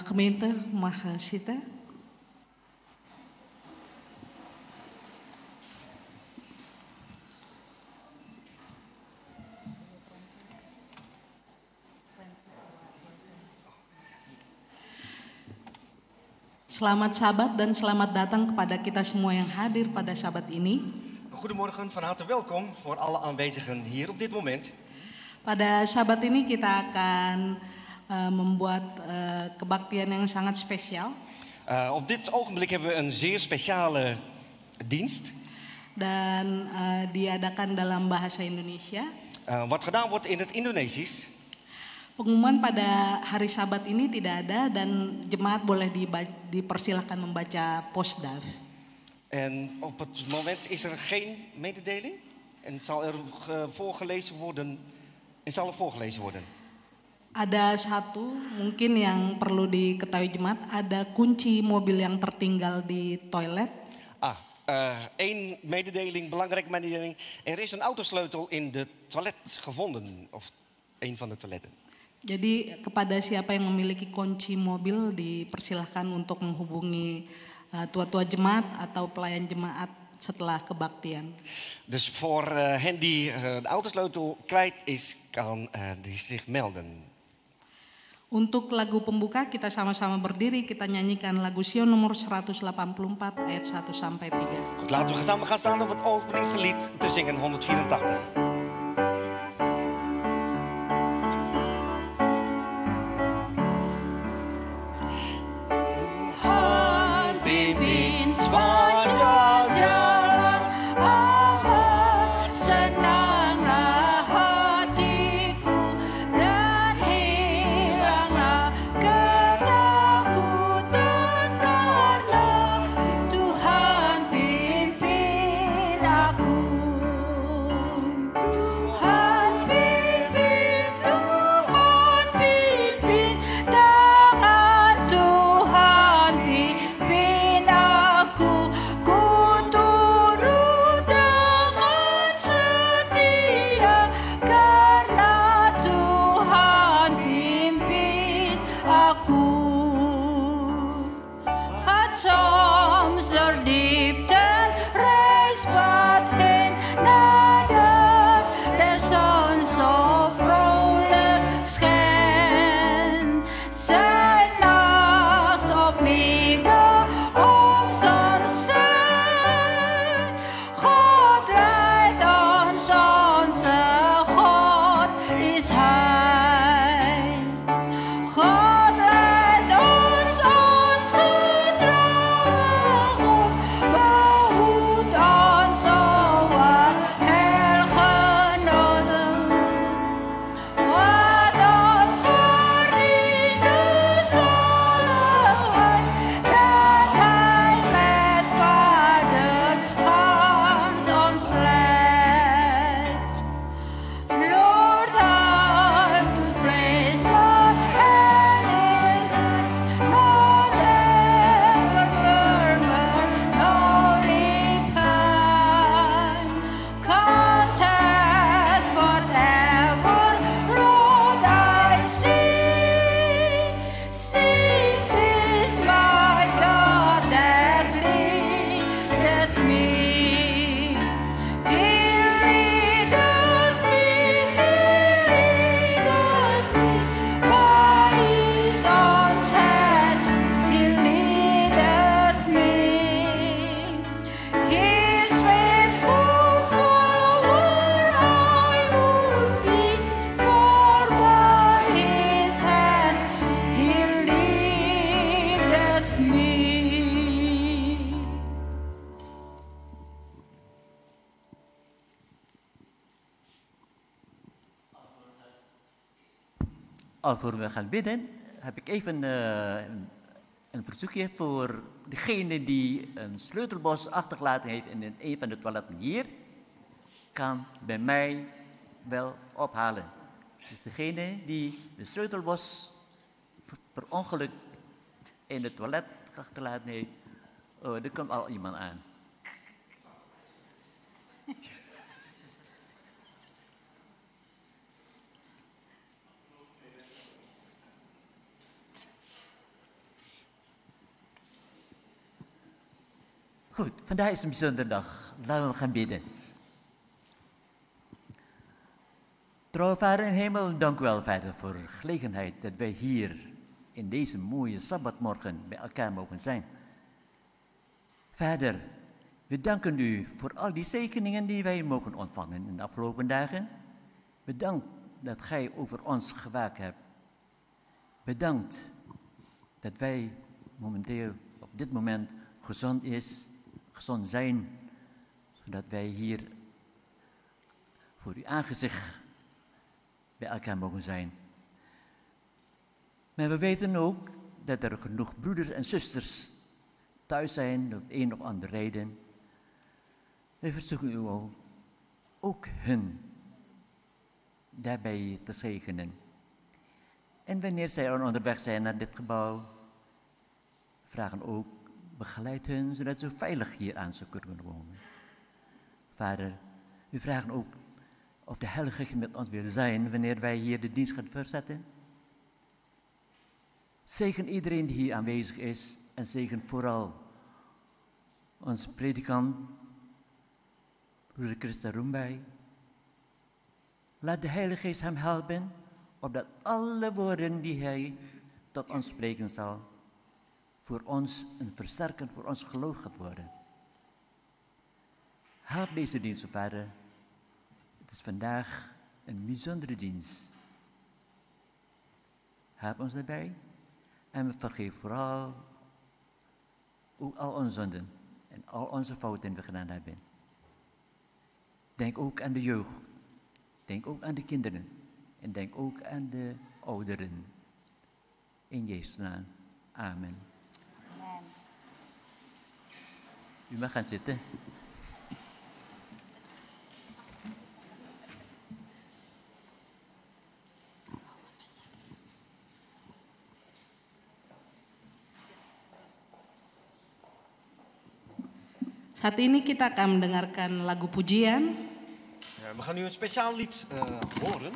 Gemeente mag zitten. Selamat Sabat dan selamat datang kepada kita semua yang hadir pada Sabat ini. Goedemorgen, van harte welkom voor alle aanwezigen hier op dit moment. Pada Sabat ini kita akan membuat kebaktian yang sangat spesial. Op dit ogenblik hebben we een zeer speciale dienst. Dan diadakan dalam bahasa Indonesia. Wat gedaan wordt in het Indonesisch. Pengumuman pada hari Sabat ini tidak ada dan jemaat boleh dipersilakan membaca posdar. En op het moment is er geen mededeling en zal er voorgelezen worden. Ada satu mungkin yang perlu diketahui jemaat, ada kunci mobil yang tertinggal di toilet. Eén mededeling, belangrijke mededeling. Er is een autosleutel in de toilet gevonden, of een van de toiletten. Jadi kepada siapa yang memiliki kunci mobil dipersilahkan untuk menghubungi tua-tua jemaat atau pelayan jemaat setelah kebaktian. Dus voor hen die de autosleutel kwijt is, kan die zich melden. Untuk lagu pembuka kita sama-sama berdiri, kita nyanyikan lagu Sion nomor 184 ayat 1 sampai 3. Goed, laten we gaan staan op het openingslied te zingen 184. Alvorens we gaan bidden, heb ik even een verzoekje voor degene die een sleutelbos achtergelaten heeft in een van de toiletten hier, kan bij mij wel ophalen. Dus degene die de sleutelbos per ongeluk in het toilet achtergelaten heeft, er komt al iemand aan. Goed, vandaag is een bijzondere dag. Laten we gaan bidden. Trouwe Vader in hemel, dank u wel, Vader, voor de gelegenheid dat wij hier in deze mooie Sabbatmorgen bij elkaar mogen zijn. Vader, we danken u voor al die zegeningen die wij mogen ontvangen in de afgelopen dagen. Bedankt dat gij over ons gewaakt hebt. Bedankt dat wij momenteel op dit moment gezond zijn, zodat wij hier voor uw aangezicht bij elkaar mogen zijn. Maar we weten ook dat er genoeg broeders en zusters thuis zijn, of een of andere reden. Wij verzoeken u ook hun daarbij te zegenen. En wanneer zij onderweg zijn naar dit gebouw, vragen ook, begeleid hun, zodat ze veilig hier aan zou kunnen wonen. Vader, we vragen ook of de Heilige Geest met ons wil zijn wanneer wij hier de dienst gaan verzetten. Zegen iedereen die hier aanwezig is en zegen vooral onze predikant, broeder Christa Roembij. Laat de Heilige Geest hem helpen, opdat alle woorden die hij tot ons spreken zal, voor ons een versterkend voor ons geloof gaat worden. Help deze dienst, Vader. Het is vandaag een bijzondere dienst. Help ons daarbij en we vergeef vooral ook al onze zonden en al onze fouten die we gedaan hebben. Denk ook aan de jeugd. Denk ook aan de kinderen. En denk ook aan de ouderen. In Jezus' naam. Amen. Amen. U mag gaan zitten. Saat ini kita akan mendengarkan lagu pujian. Ja, we gaan nu een speciaal lied horen.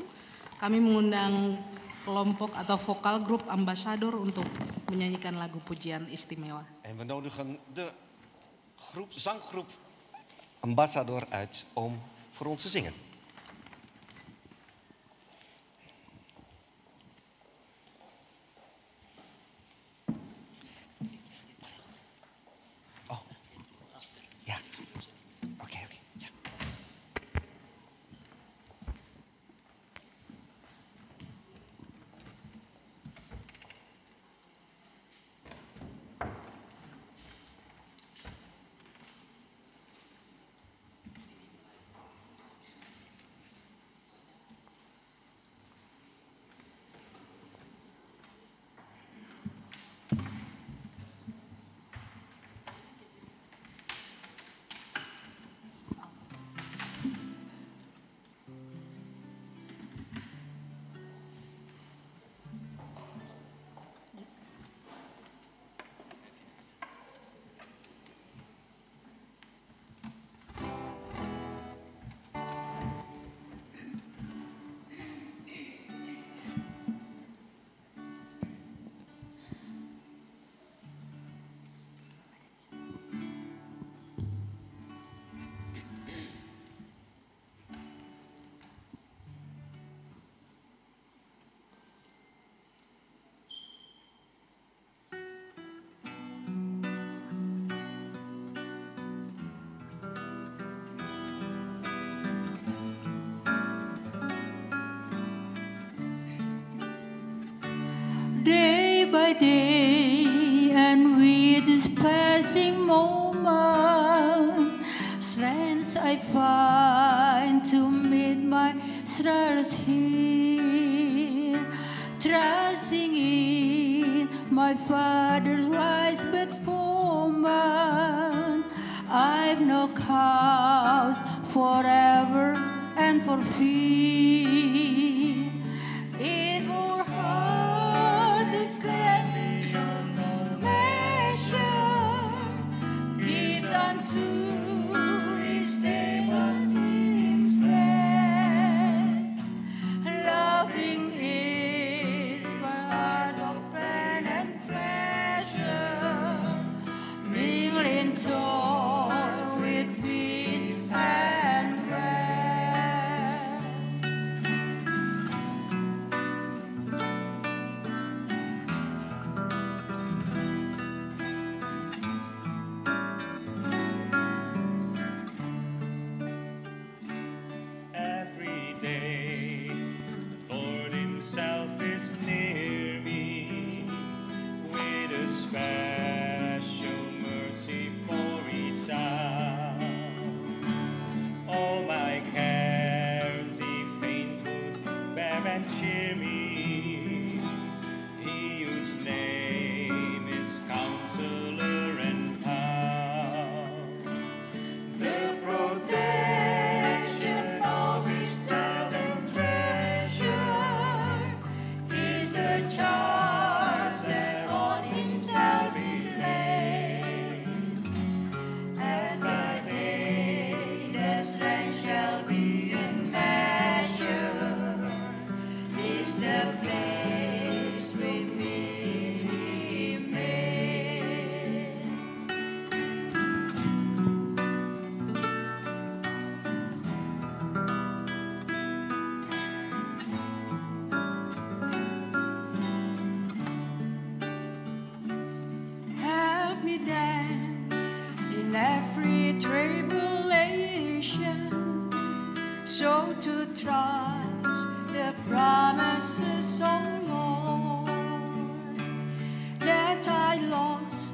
Kami mengundang kelompok atau vokal grup Ambassador untuk menyanyikan lagu pujian istimewa. En we nodigen de zanggroep Ambassador uit om voor ons te zingen. Oh, ja. Oké. Ja. Day by day and with this passing moment, strength I find to meet my struggles here, trusting in my Father's wise but woman. I've no cause forever and for fear. It will hurt this grand measure, gives unto his table his rest. Loving is part of pain and pleasure, mingling joy. me then in every tribulation, so to trust the promises, oh Lord, that I lost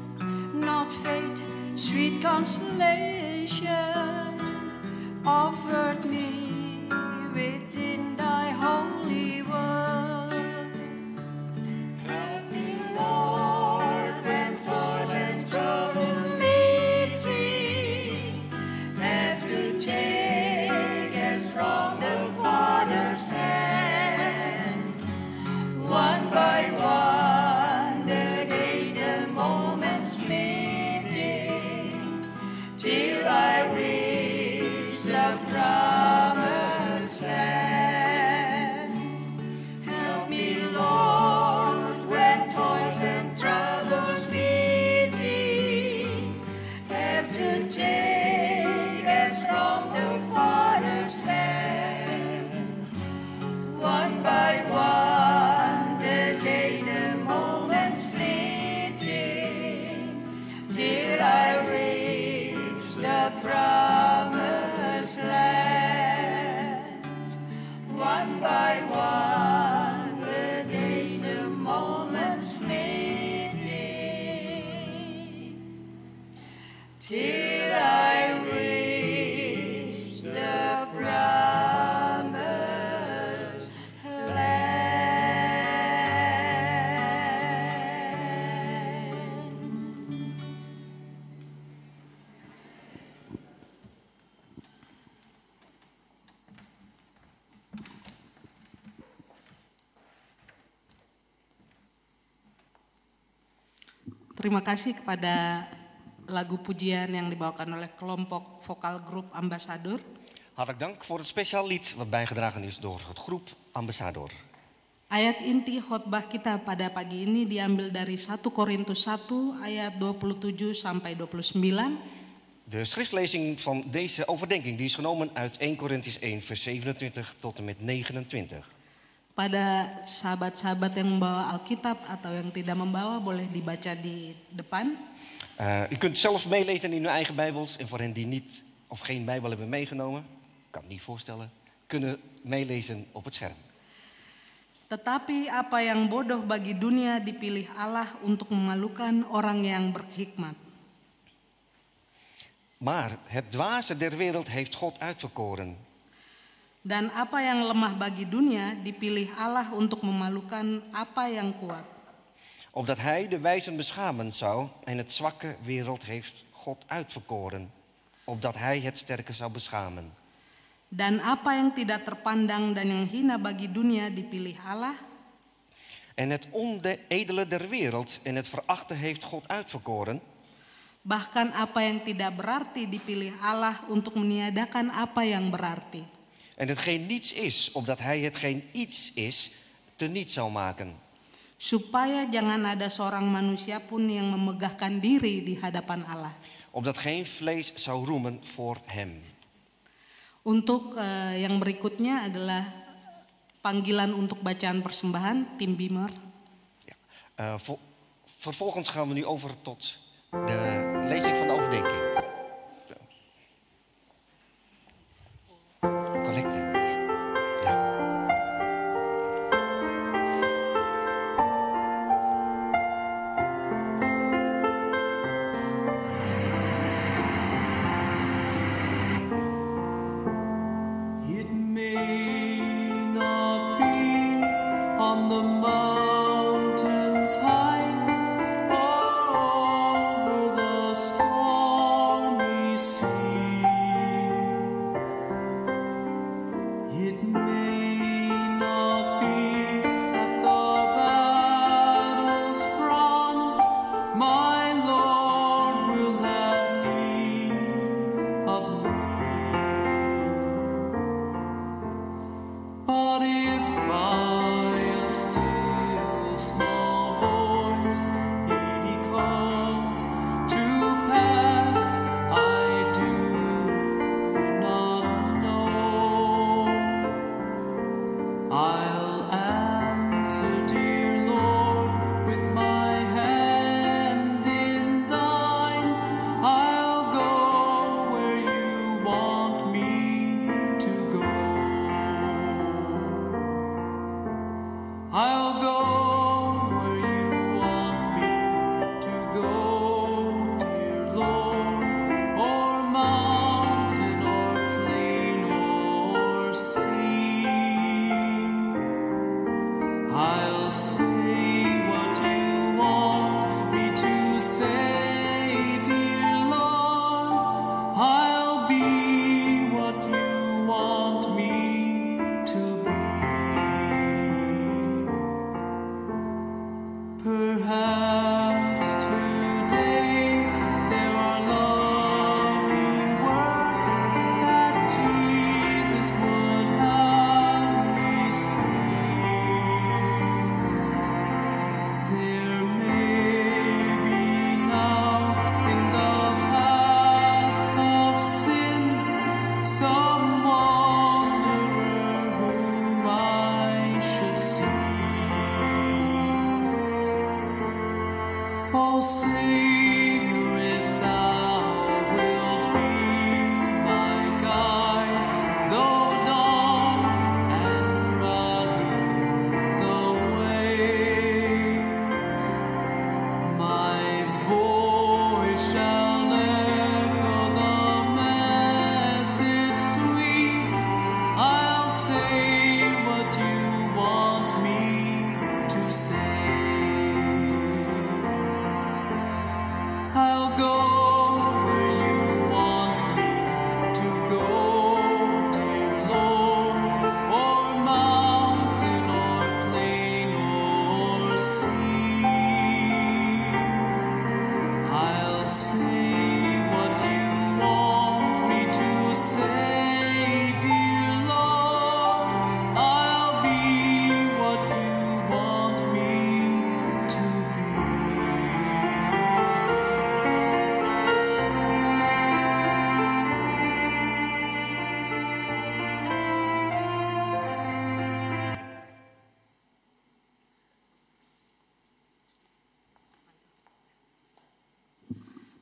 not faith, sweet consolation offered me within thy holy word. Help me, Lord, when toils and troubles meet me, have to take as from the Father's hand, one by one, the days, the moments fleeting, till I reach the promised land. Help me, Lord, when toils and troubles meet me, have to take as from the Father's hand, one by one, the days, the moments fleeting, till I reach the promised land. One by one, the days, the moments fleeting, till I reach the promised land. Terima kasih kepada lagu pujian yang dibawakan oleh kelompok vokal grup Ambassador. Hartelijk dank voor het speciaal lied wat bijgedragen is door het groep Ambassador. Ayat inti khotbah kita pada pagi ini diambil dari 1 Korintus 1 ayat 27 sampai 29. De schriftlezing van deze overdenking die is genomen uit 1 Korintiërs 1 vers 27 tot en met 29. Pada sahabat-sahabat yang membawa Alkitab atau yang tidak membawa boleh dibaca di depan. U kunt zelf meelezen in uw eigen Bijbels en voor hen die niet of geen Bijbel hebben meegenomen, kan het niet voorstellen, kunnen meelezen op het scherm. Tetapi apa yang bodoh bagi dunia dipilih Allah untuk memalukan orang yang berhikmat. Maar het dwaze der wereld heeft God uitverkoren. Dan apa yang lemah bagi dunia dipilih Allah untuk memalukan apa yang kuat. Opdat hij de wijzen beschamen zou en het zwakke wereld heeft God uitverkoren. Opdat hij het sterke zou beschamen. Dan apa yang tidak terpandang dan yang hina bagi dunia dipilih Allah. En het onedele der wereld en het verachte heeft God uitverkoren. Bahkan apa yang tidak berarti dipilih Allah untuk meniadakan apa yang berarti. En hetgeen niets is, opdat hij hetgeen iets is, teniet zou maken. Supaya jangan ada seorang manusia pun yang memegahkan diri di hadapan Allah. Opdat geen vlees zou roemen voor hem. Untuk yang berikutnya adalah panggilan untuk bacaan persembahan, Tim Bimer. Ja. Vervolgens gaan we nu over tot de lezing van de overdenking. Collecte. Ja. It may not be on the mountain's height or over the Say what you want me to say, dear Lord. I'll be what you want me to be.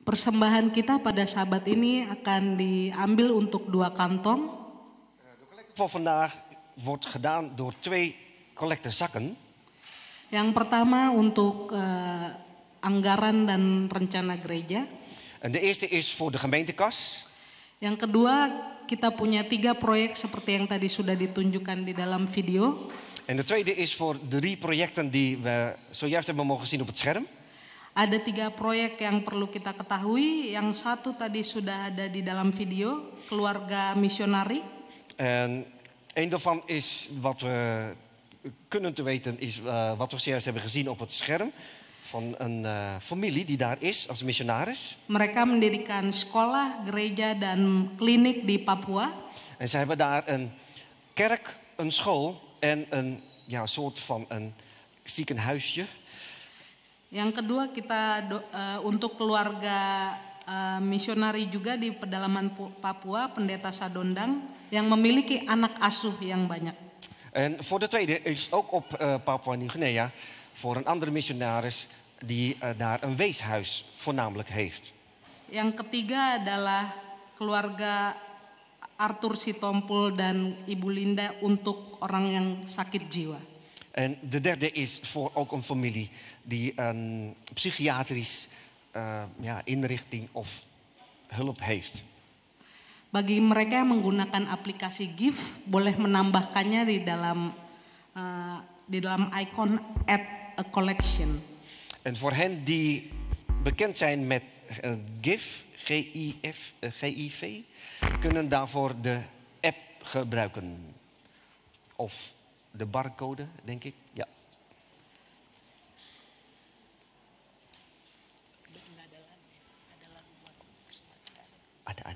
Persembahan kita pada sahabat ini akan diambil untuk 2 kantong. Voor vandaag wordt gedaan door 2 collectezakken. Yang pertama untuk anggaran dan rencana gereja. En de eerste is voor de gemeentekas. Yang kedua kita punya 3 proyek seperti yang tadi sudah ditunjukkan di dalam video. En de tweede is voor 3 projecten die we zojuist hebben mogen zien op het scherm. Ada 3 proyek yang perlu kita ketahui. Yang satu tadi sudah ada di dalam video, keluarga misionari. En een daarvan is wat we kunnen te weten, is wat we zojuist hebben gezien op het scherm. Van een familie die daar is als missionaris. Mereka mendirikan sekolah, gereja, dan klinik di Papua. En ze hebben daar een kerk, een school en een soort van een ziekenhuisje. Yang kedua kita untuk keluarga misionari juga di pedalaman Papua, Pendeta Sadondang, yang memiliki anak asuh yang banyak. En voor de tweede is ook op Papua Nieuw-Guinea voor een andere missionaris die daar een weeshuis voornamelijk heeft. Yang ketiga adalah keluarga Arthur Sitompul dan Ibu Linda untuk orang yang sakit jiwa. En de derde is voor ook een familie die een psychiatrisch inrichting of hulp heeft. Bagi mereka yang menggunakan aplikasi GIF, boleh menambahkannya di dalam icon add a collection. En voor hen die bekend zijn met GIF, GIV, kunnen daarvoor de app gebruiken. Of de barcode, denk ik. Ja. Ada.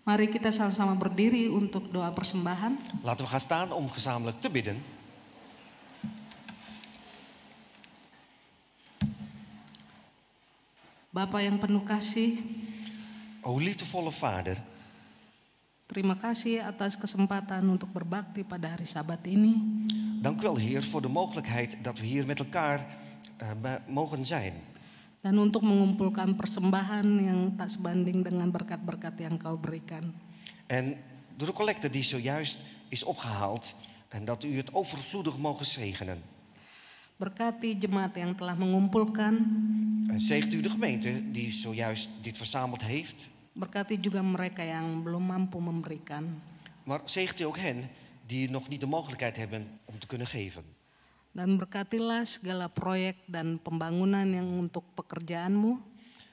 Mari kita sama-sama berdiri untuk doa persembahan. Laten we gaan staan om gezamenlijk te bidden. Bapa yang penuh kasih, O liefdevolle Vader, terima kasih atas kesempatan untuk berbakti pada hari Sabat ini. dank u wel Heer voor de mogelijkheid dat we hier met elkaar mogen zijn. Dan untuk mengumpulkan persembahan yang tak sebanding dengan berkat-berkat yang Kau berikan. En door de collecte die zojuist is opgehaald en dat u het overvloedig mogen zegenen. Berkati jemaat yang telah mengumpulkan, En zegent u de gemeente die zojuist dit verzameld heeft. berkati juga mereka yang belum mampu memberikan. Maar zegent u ook hen die nog niet de mogelijkheid hebben om te kunnen geven. Dan berkatilah segala proyek dan pembangunan yang untuk pekerjaanmu,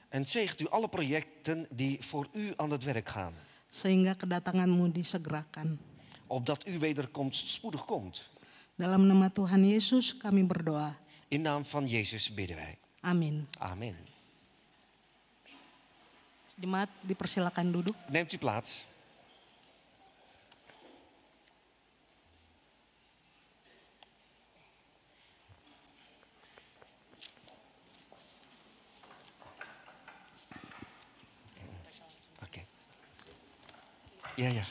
En zegent u alle projecten die voor u aan het werk gaan. sehingga kedatanganmu disegerakan. Opdat uw wederkomst spoedig komt. Dalam nama Tuhan Yesus kami berdoa. In naam van Jezus bidden wij. Amin. Amen. Jemaat dipersilakan duduk. Neemt u plaats. Oké. Ja, ja.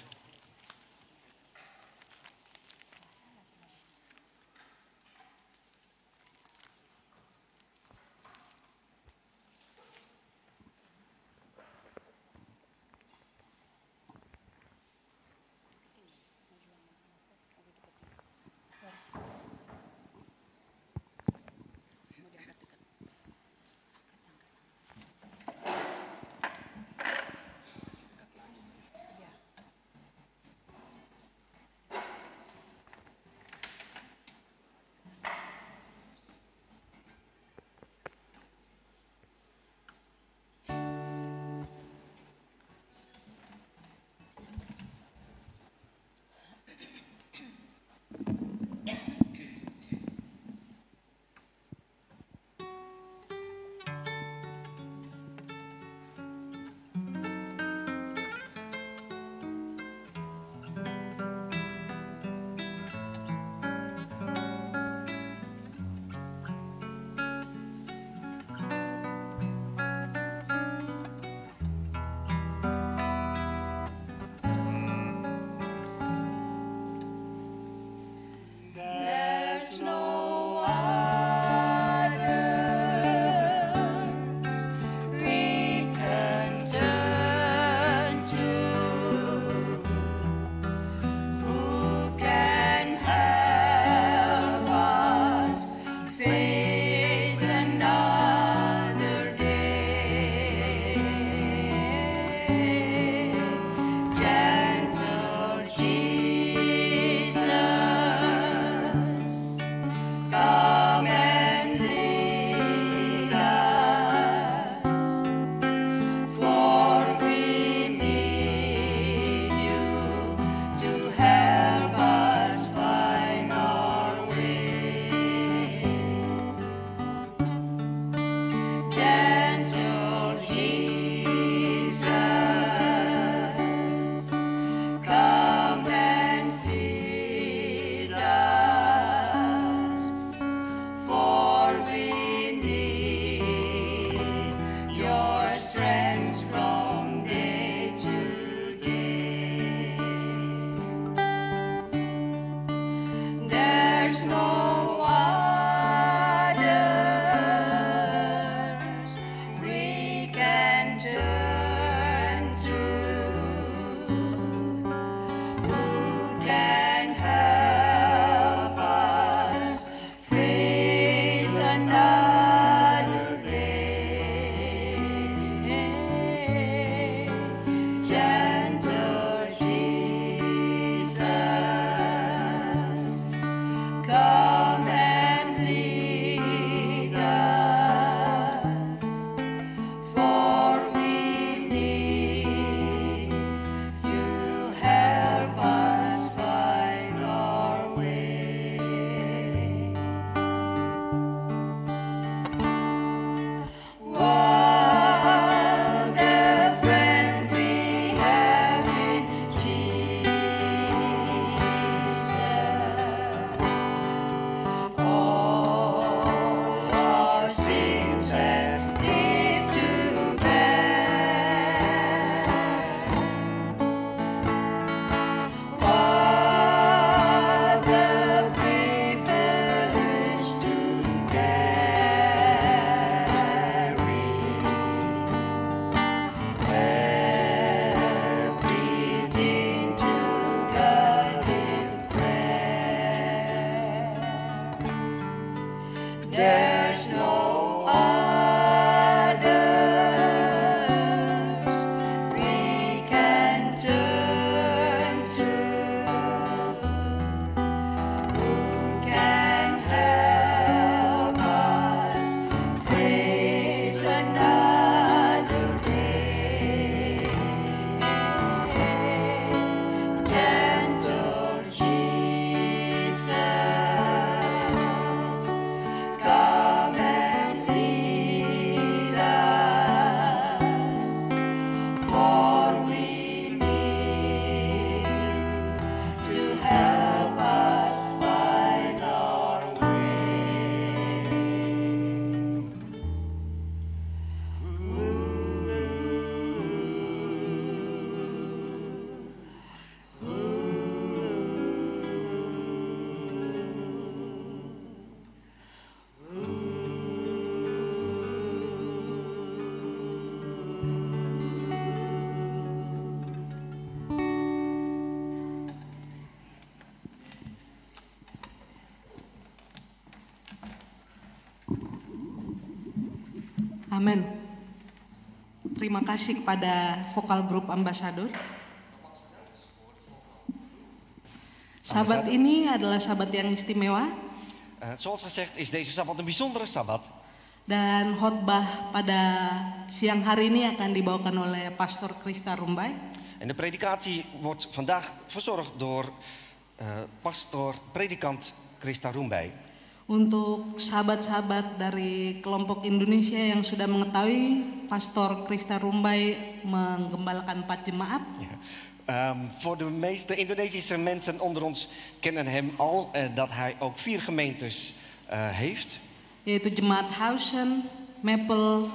Amin. Terima kasih kepada Vokal Group Ambassador. Sahabat ini adalah sahabat yang istimewa Zoals gezegd is deze Sabbat een bijzondere Sabbat. dan khotbah pada siang hari ini akan dibawakan oleh Pastor Krista Rumbai. En de predikatie wordt vandaag verzorgd door predikant Krista Roembij. Untuk sahabat-sahabat dari kelompok Indonesia yang sudah mengetahui, Pastor Krista Rumbai menggembalakan 4 jemaat. Ja. Voor de meeste Indonesische mensen onder ons kennen hem al dat hij ook 4 gemeentes heeft. Yaitu Jemaat Hausen, Maple,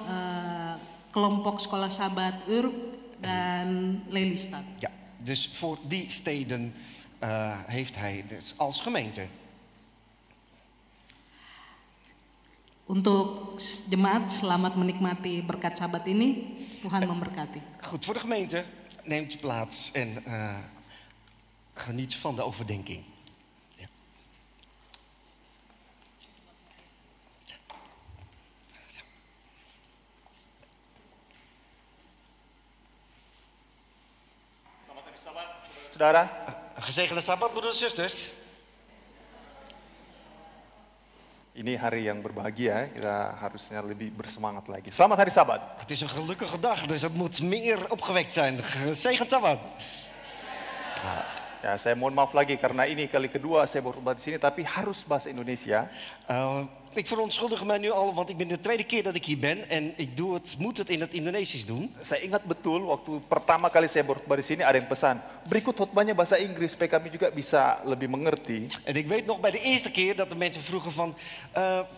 kelompok sekolah sahabat Urk, dan Lelystad. Ja, dus voor die steden heeft hij dus als gemeente. Untuk jemaat, selamat menikmati berkat sahabat ini. Tuhan memberkati. Goed, voor de gemeente neemt u plaats en geniet van de overdenking. Ja. Saudara, Gezegende Sabbat, broeders en zusters. ini hari yang berbahagia, kita harusnya lebih bersemangat lagi. Selamat hari Sabat. Het is een gelukkige dag, dus het moet meer opgewekt zijn. Gezegend Sabbat. Ya, saya mohon maaf lagi karena ini kali kedua saya berkhotbah di sini, tapi harus bahasa Indonesia. Ik verontschuldig mij nu al, want ik ben de tweede keer dat ik hier ben en ik moet het in het Indonesisch doen. Saya ingat betul waktu pertama kali saya berkhotbah di sini ada yang pesan, berikut khotbahnya bahasa Inggris supaya kami juga bisa lebih mengerti. En ik weet nog bij de eerste keer dat de mensen vroegen van,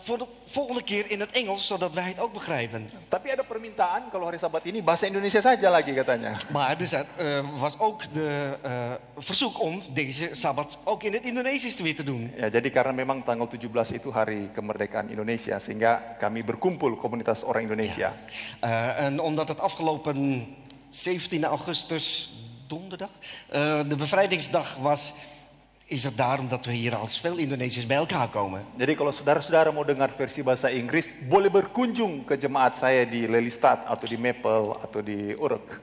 voor de volgende keer in het Engels, zodat wij het ook begrijpen. Tapi ada permintaan kalau hari Sabat ini bahasa Indonesia saja lagi katanya. Maar er was ook de verzoek om deze Sabbat ook in het Indonesisch weer te doen. Ya, jadi karena memang tanggal 17 itu hari kemerdekaan Indonesia, sehingga kami berkumpul komunitas orang Indonesia. En omdat het afgelopen 17 augustus, donderdag, de bevrijdingsdag was, is het daarom dat we hier als veel Indonesiërs bij elkaar komen. Jadi kalau saudara-saudara mau dengar versi bahasa Inggris, boleh berkunjung ke jemaat saya di Lelystad atau di Maple atau di Urk.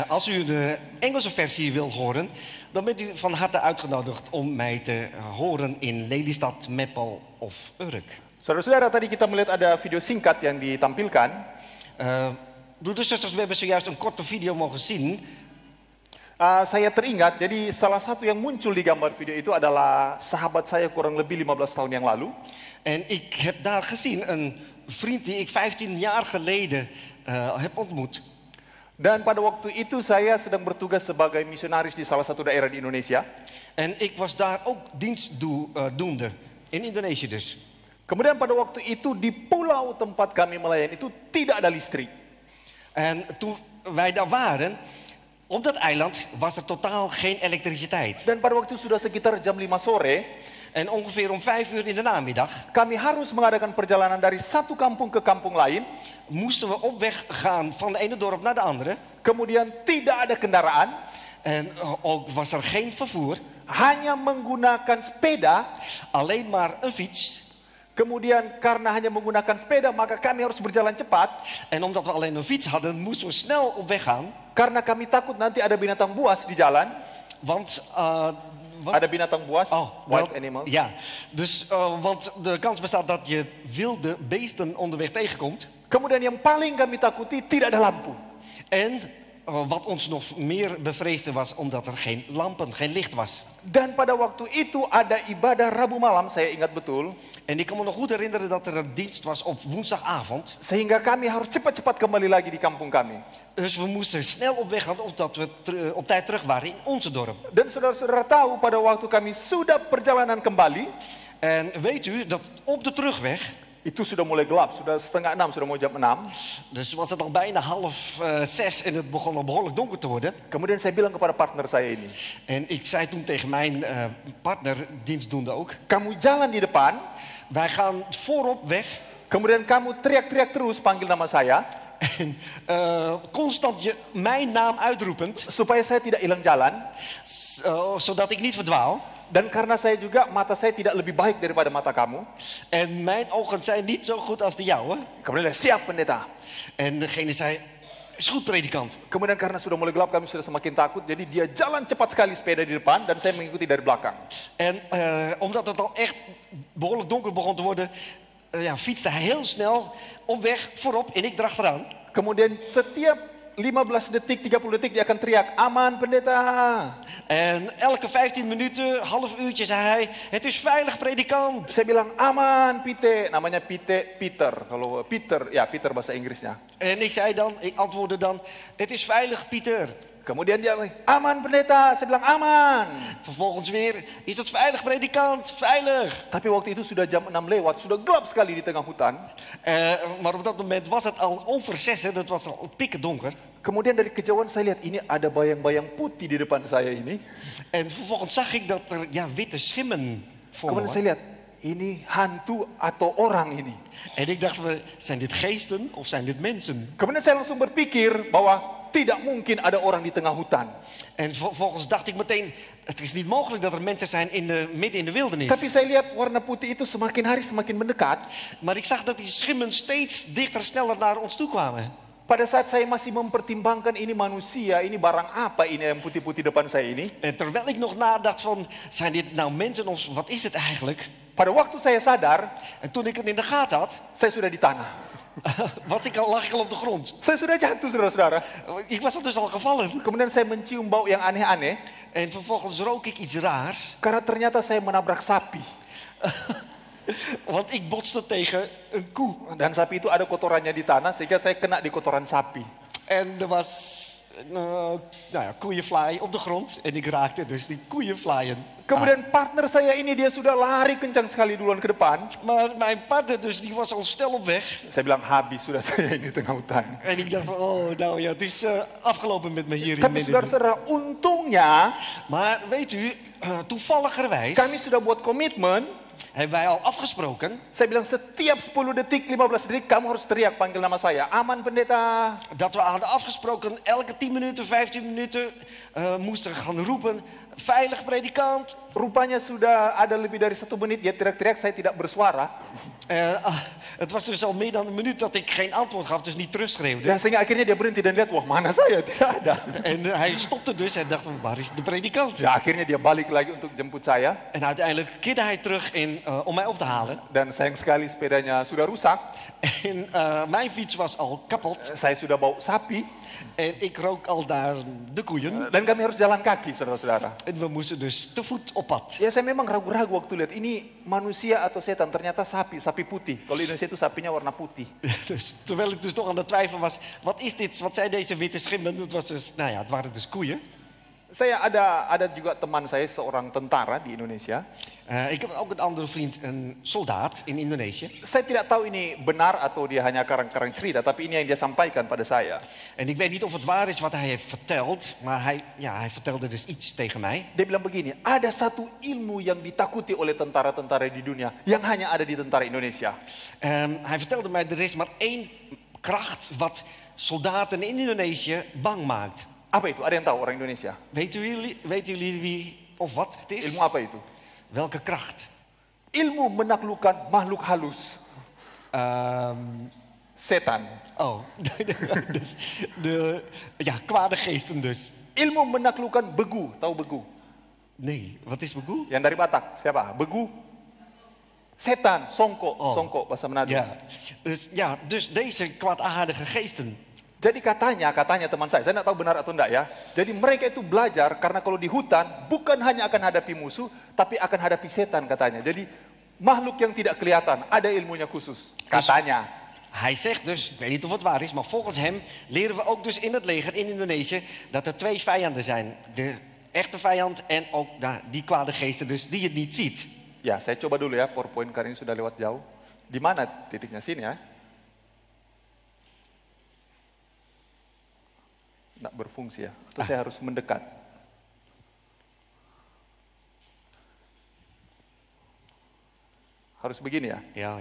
Als u de Engelse versie wil horen, dan bent u van harte uitgenodigd om mij te horen in Lelystad, Maple of Urk. Saudara-saudara, tadi kita melihat ada video singkat yang ditampilkan. Broeders en zusters, we hebben zojuist een korte video mogen zien. Saya teringat, jadi salah satu yang muncul di gambar video itu adalah sahabat saya kurang lebih 15 tahun yang lalu. En ik heb daar gezien een vriend die ik 15 jaar geleden heb ontmoet. Dan pada waktu itu saya sedang bertugas sebagai misionaris di salah satu daerah di Indonesia. En ik was daar ook dienstdoende, in Indonesië dus. Kemudian pada waktu itu di pulau tempat kami melayani itu tidak ada listrik. En toen wij daar waren, op dat eiland was er totaal geen elektriciteit. Dan pada waktu itu sudah sekitar jam 5 sore. En ongeveer om 5 uur in de namiddag Kami harus mengadakan perjalanan dari satu kampung ke kampung lain. moesten we op weg gaan van de ene dorp naar de andere. Kemudian tidak ada kendaraan. En ook was er geen vervoer, Hanya menggunakan sepeda. alleen maar een fiets. Kemudian karena hanya menggunakan sepeda, maka kami harus berjalan cepat. En omdat we alleen een fiets hadden, moesten we snel op weg gaan. Karena kami takut nanti ada binatang buas di jalan. Want Ada binatang buas, wild wel, animals. ja, dus want de kans bestaat dat je wilde beesten onderweg tegenkomt. Kemudian yang paling kami takuti tidak ada lampu. En wat ons nog meer bevreesde was omdat er geen lampen, geen licht was. Dan pada waktu itu ada ibadah Rabu malam, saya ingat betul. En ik kan me nog goed herinneren dat er een dienst was op woensdagavond. Sehingga kami harus cepat-cepat kembali lagi di kampung kami. Dus we moesten snel op weg gaan omdat we op tijd terug waren in onze dorp. Dan saudara-saudara tahu pada waktu kami sudah perjalanan kembali, En weet u dat op de terugweg, itu sudah mulai gelap, sudah setengah 6, sudah mau jam 6. dus was het al bijna 5:30 en het begon al behoorlijk donker te worden. Kemudian saya bilang kepada partner saya ini, En ik zei toen tegen mijn partner, dienstdoende ook, kamu jalan di depan, wij gaan voorop weg kemudian kamu teriak-teriak terus panggil nama saya. En constant mijn naam uitroepend, supaya saya tidak hilang jalan. zodat ik niet verdwaal. Dan karena saya juga, mata saya tidak lebih baik daripada mata kamu. En mijn ogen zijn niet zo goed als de jouwe. Kemudian siap pendeta. En degene zei, is goed predikant. Kemudian karena sudah mulai gelap kami sudah semakin takut. Jadi dia jalan cepat sekali sepeda di depan dan saya mengikuti dari belakang. En omdat het al echt behoorlijk donker begon te worden, fietste hij heel snel op weg voorop en ik erachteraan. Kemudian setiap 15 detik, 30 detik dia akan teriak, aman pendeta. En elke 15 minuten, half uurtje zei hij, het is veilig predikant. Saya bilang, aman Pite. Namanya Pite, Peter. Kalau Peter, ya Peter bahasa Inggrisnya. En ik antwoordde dan, het is veilig Pieter. Kemudian dia lagi, aman pendeta. Saya bilang, aman. Vervolgens weer, is het veilig predikant? Veilig. Tapi waktu itu sudah jam 6 lewat, sudah gelap sekali di tengah hutan. Maar op dat moment was het al over 6, dat was al pikken donker. Kemudian dari kejauhan saya lihat, ini ada bayang-bayang putih di depan saya ini. En vervolgens zag ik dat er witte schimmen voor me Kemudian saya lihat, ini hantu atau orang ini. En ik dacht, zijn dit geesten of zijn dit mensen? Kemudian saya langsung berpikir bahwa tidak mungkin ada orang di tengah hutan. En vervolgens dacht ik meteen, het is niet mogelijk dat er mensen zijn midden in de wildernis. Tapi saya lihat warna putih itu semakin hari semakin mendekat. Maar ik zag dat die schimmen steeds dichter, sneller naar ons toe kwamen. Pada saat saya masih mempertimbangkan ini manusia, ini barang apa ini yang putih-putih depan saya ini. En terwijl ik nog nadacht van, zijn dit nou mensen of wat is het eigenlijk? Pada waktu saya sadar, En toen ik het in de gaten had, saya sudah di tanah. lag ik al op de grond. Saya sudah jatuh, saudara-saudara. Ik was dus al gevallen. Kemudian saya mencium bau yang aneh-aneh. En vervolgens rook ik iets raars. Karena ternyata saya menabrak sapi. Want ik botste tegen een koe. Dan sapi itu ada kotorannya di tanah, sehingga saya kena di kotoran sapi. En er was koeienvlaai op de grond. En ik raakte dus die koeienvlaaien. Kemudian partner saya ini dia sudah lari kencang sekali duluan ke depan. Maar mijn partner dus, die was al snel op weg. Saya bilang habis sudah saya ini di tengah hutan. En ik dacht van, het is afgelopen met me hier in Tapi midden. saudara-saudara, untungnya Maar weet u, toevalligerwijs kami sudah buat komitmen. hebben wij al afgesproken Saya bilang setiap 10 detik, 15 detik kamu harus teriak panggil nama saya. Aman pendeta. dat we hadden afgesproken elke 10 minuten, 15 minuten moesten gaan roepen, veilig predikant. Rupanya sudah ada lebih dari 1 menit dia teriak-teriak, saya tidak bersuara. Het was dus al meer dan een minuut dat ik geen antwoord gaf, dus niet terugschreeuwde. Dan sehingga akhirnya dia berhenti dan lihat, wah mana saya, tidak ada. En hij stopte dus en dacht, waar is de predikant? Ya akhirnya dia balik lagi untuk jemput saya. En uiteindelijk keerde hij terug om mij op te halen. Dan sayang sekali sepedanya sudah rusak. En mijn fiets was al kapot. Saya sudah bau sapi. En ik rook al daar de koeien. Dan kami harus jalan kaki, saudara-saudara. En we moesten dus te voet op pad. Ya saya memang ragu-ragu waktu lihat ini manusia atau setan, ternyata sapi, sapi putih. Kalau di Indonesia itu sapinya warna putih. Dus, terwijl ik dus toch aan het twijfelen was, wat is dit? Wat zijn deze witte schimmen? Het was dus, het waren dus koeien. Saya ada juga teman saya seorang tentara di Indonesia. Ik heb ook een andere vriend, een soldaat in Indonesië. Saya tidak tahu ini benar atau dia hanya karang-karang cerita, tapi ini yang dia sampaikan pada saya. En ik weet niet of het waar is wat hij heeft verteld, maar hij vertelde dus iets tegen mij. Dia bilang begini, ada satu ilmu yang ditakuti oleh tentara-tentara di dunia yang hanya ada di tentara Indonesia. Hij vertelde mij, er is maar één kracht wat soldaten in Indonesië bang maakt. Apa itu? Ada yang tahu orang Indonesia? Weten jullie wie of wat het is? Ilmu apa itu? Welke kracht? Ilmu menaklukkan makhluk halus. Setan. Oh, dus kwade geesten dus. Ilmu menaklukkan begu. Tahu begu? Nee, wat is begu? Yang dari Batak. Siapa? Begu. Setan, songko. Oh. Songko bahasa Manado. Dus deze kwaadaardige geesten. Jadi katanya teman saya tidak tahu benar atau enggak ya. Jadi mereka itu belajar karena kalau di hutan bukan hanya akan hadapi musuh, tapi akan hadapi setan katanya. Jadi makhluk yang tidak kelihatan, ada ilmunya khusus. Katanya. Hij zegt dus, ik weet niet of het waar is, maar volgens hem leren we ook dus in het leger in Indonesië dat er 2 vijanden zijn. De echte vijand en ook die kwade geesten dus die je niet ziet. Ya, saya coba dulu ya, PowerPoint karena ini sudah lewat jauh. Di mana titiknya sini ya? Nggak berfungsi ya, atau saya harus mendekat. Harus begini ya. Ja.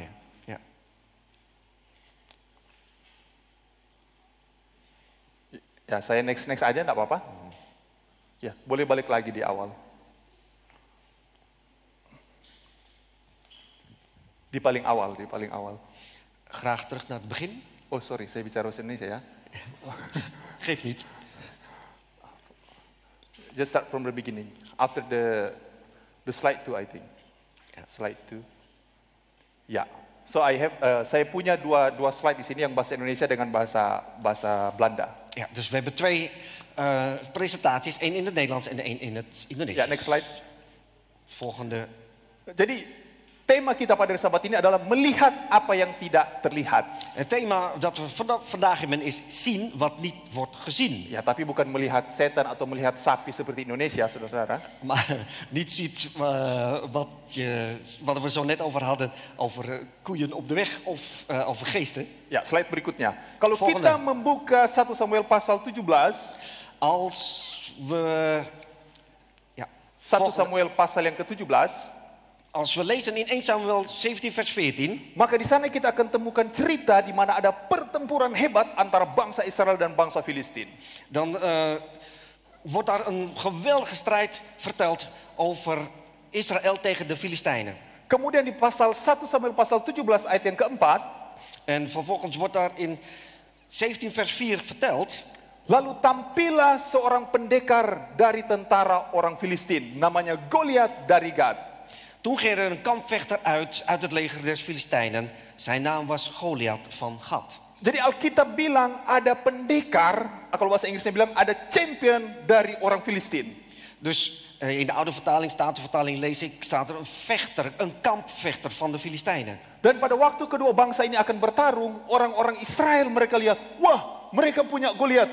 Ya, saya next aja, enggak apa-apa. Ya, boleh balik lagi di awal. Di paling awal. Graag terug naar het begin. Oh, sorry, saya bicara bahasa Indonesia ya. Geeft niet. Just start from the beginning. After the slide 2, I think. Slide 2. Ya. So saya punya dua slide di sini yang bahasa Indonesia dengan bahasa Belanda. Ja, dus we hebben twee presentaties. Één in het Nederlands en één in het Indonesisch. Ya, next slide. Volgende. Jadi tema kita pada sahabat ini adalah melihat apa yang tidak terlihat. Het thema dat we vandaag hebben is zien wat niet wordt gezien. Ya, tapi bukan melihat setan atau melihat sapi seperti Indonesia, saudara-saudara. Maar niet ziet wat we zo net over hadden, over koeien op de weg of over geesten. Ya, slide berikutnya. Kalau Volgende. kita membuka 1 Samuel pasal 17, Als we... Ja, 1 volgende. Samuel pasal yang ke-17, Als we lezen in 1 Samuel 17 vers 14... maka di sana kita akan temukan cerita di mana ada pertempuran hebat antara bangsa Israel dan bangsa Filistin. Dan wordt daar een geweldige strijd verteld over Israël tegen de Filistijnen. Kemudian di pasal 1 Samuel pasal 17 ayat yang keempat, En vervolgens wordt daar in 17 vers 4 verteld... lalu tampillah seorang pendekar dari tentara orang Filistin, namanya Goliat dari Gad. Toen ging er een kampvechter uit het leger des Filistijnen. Zijn naam was Goliat van Gad. Jadi Alkitab bilang ada pendekar, kalau bahasa Inggrisnya bilang ada champion dari orang Filistin. Dus in de oude vertaling, Statenvertaling lees ik, staat er een vechter, een kampvechter van de Filistijnen. Dan pada waktu kedua bangsa ini akan bertarung, orang-orang Israel mereka lihat, wah mereka punya Goliat,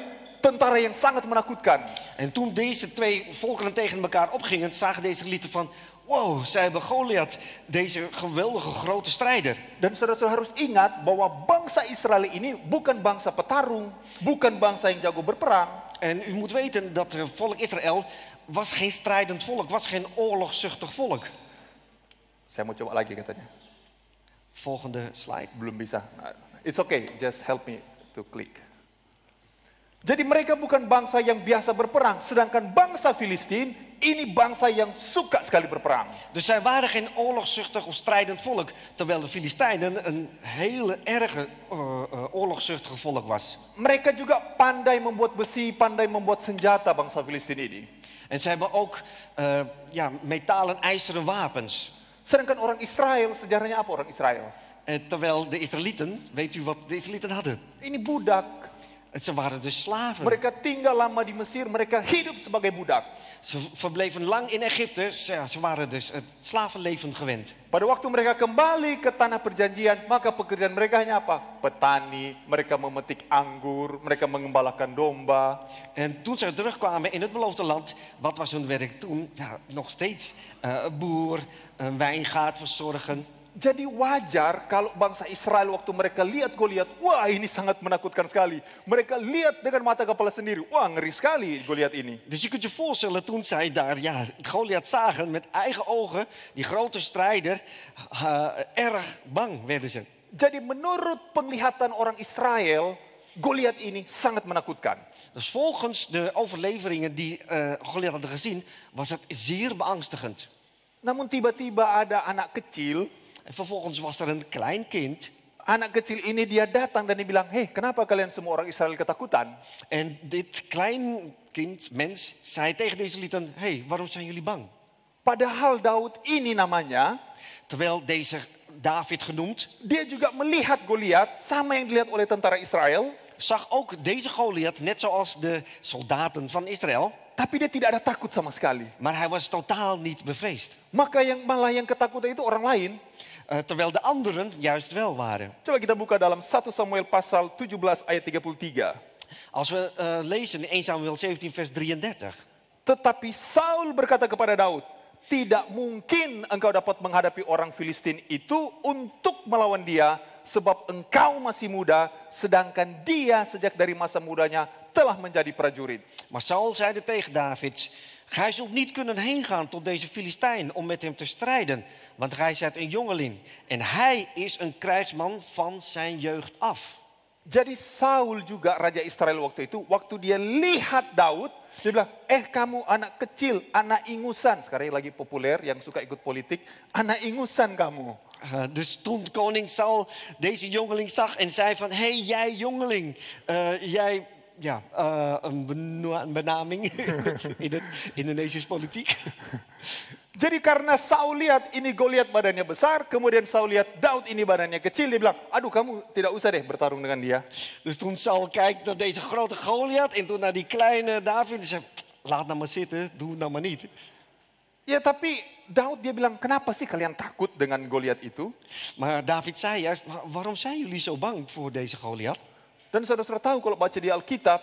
tentara yang sangat menakutkan. En toen deze twee volkeren tegen elkaar opgingen, zagen deze Israëlieten van... Wow, zij hebben Goliat, deze geweldige grote strijder. Dan saudara-saudara harus ingat bahwa bangsa Israel ini bukan bangsa petarung, bukan bangsa yang jago berperang. En u moet weten dat het volk Israël was geen strijdend volk, was geen oorlogzuchtig volk. Saya mau coba lagi katanya. Volgende slide. Belum bisa. It's okay, just help me to click. Jadi mereka bukan bangsa yang biasa berperang, sedangkan bangsa Filistin ini bangsa yang suka sekali berperang. Dus zij waren geen oorlogzuchtig of strijdend volk, terwijl de Filistijnen een hele erge oorlogzuchtige volk was. Mereka juga pandai membuat besi, pandai membuat senjata bangsa Filistin ini. En ze hebben ook metalen, ijzeren wapens. Sedangkan orang Israel, sejarahnya apa orang Israel? Terwijl de Israëlieten, weet u wat de Israëlieten hadden? Ini budak. Ze waren dus slaven. Mereka tinggal lama di Mesir, mereka hidup sebagai budak. Ze verbleven lang in Egypte, ze waren dus het slavenleven gewend. Pada waktu mereka kembali ke tanah perjanjian, maka pekerjaan mereka hanya apa? Petani, mereka memetik anggur, mereka mengembalakan domba. En toen ze terugkwamen in het beloofde land, wat was hun werk toen? Ja, nog steeds boer, een wijngaard verzorgen. Jadi wajar kalau bangsa Israel waktu mereka lihat Goliat, wah ini sangat menakutkan sekali. Mereka lihat dengan mata kepala sendiri, wah ngeri sekali Goliat ini. Dus je kunt je voorstellen, toen zij daar Goliat zagen met eigen ogen, die grote strijder, erg bang werden ze. Jadi menurut penglihatan orang Israel, Goliat ini sangat menakutkan. Dus volgens de overleveringen die Goliat hadden gezien, was het zeer beangstigend. Namun tiba-tiba ada anak kecil. En vervolgens was er een klein kind. Anak kecil ini dia datang dan dia bilang, hei kenapa kalian semua orang Israel ketakutan? En dit klein kind, mens, zei tegen deze lieden, hey, waarom zijn jullie bang? Padahal Daud ini namanya, terwijl deze David genoemd, dia juga melihat Goliat sama yang dilihat oleh tentara Israel. Zag ook deze Goliat, net zoals de soldaten van Israël. Tapi dia tidak ada takut sama sekali. Maar hij was totaal niet bevreesd. Maka malah yang ketakutan itu orang lain. Terwijl de anderen juist wel waren. Coba kita buka dalam 1 Samuel pasal 17 ayat 33. Als we lezen in 1 Samuel 17 vers 33. Tetapi Saul berkata kepada Daud, tidak mungkin engkau dapat menghadapi orang Filistin itu untuk melawan dia, sebab engkau masih muda, sedangkan dia sejak dari masa mudanya telah menjadi prajurit. Maar Saul zeide tegen David, gij zult niet kunnen heen gaan tot deze Filistijn om met hem te strijden, want gij zijt een jongeling en hij is een krijgsman van zijn jeugd af. Jadi Saul juga raja Israel waktu itu, waktu dia lihat Daud, dia bilang, kamu anak kecil, anak ingusan. Sekarang lagi populer yang suka ikut politik, anak ingusan kamu. Dus toen koning Saul deze jongeling zag en zei van, hey jij jongeling, jij, ja, een benaming in de Indonesische politiek. Jadi karena Saul lihat ini Goliat badannya besar, kemudian Saul lihat Daud ini badannya kecil, dia bilang, aduh kamu tidak usah deh bertarung dengan dia. Dus toen Saul kijkt naar deze grote Goliath en toen naar die kleine David, die zei, laat nou maar zitten, doe nou maar niet. Ya tapi Daud dia bilang, kenapa sih kalian takut dengan Goliat itu? Maar David zei juist, maar waarom zijn jullie zo bang voor deze Goliath? Dan saudara-saudara tahu kalau baca di Alkitab,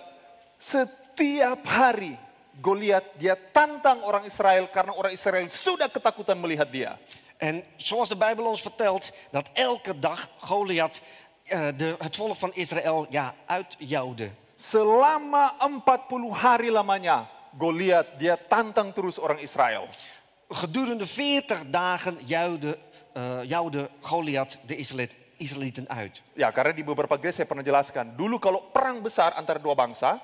setiap hari Goliat dia tantang orang Israel karena orang Israel sudah ketakutan melihat dia. En zoals de Bijbel ons vertelt, dat elke dag Goliath het volk van Israël uitjouwde. Selama 40 hari lamanya, Goliat dia tantang terus orang Israel. Gedurende 40 dagen jouwde Goliath de Israëlieten uit. Ya, karena di beberapa gereja saya pernah jelaskan, dulu kalau perang besar antara dua bangsa,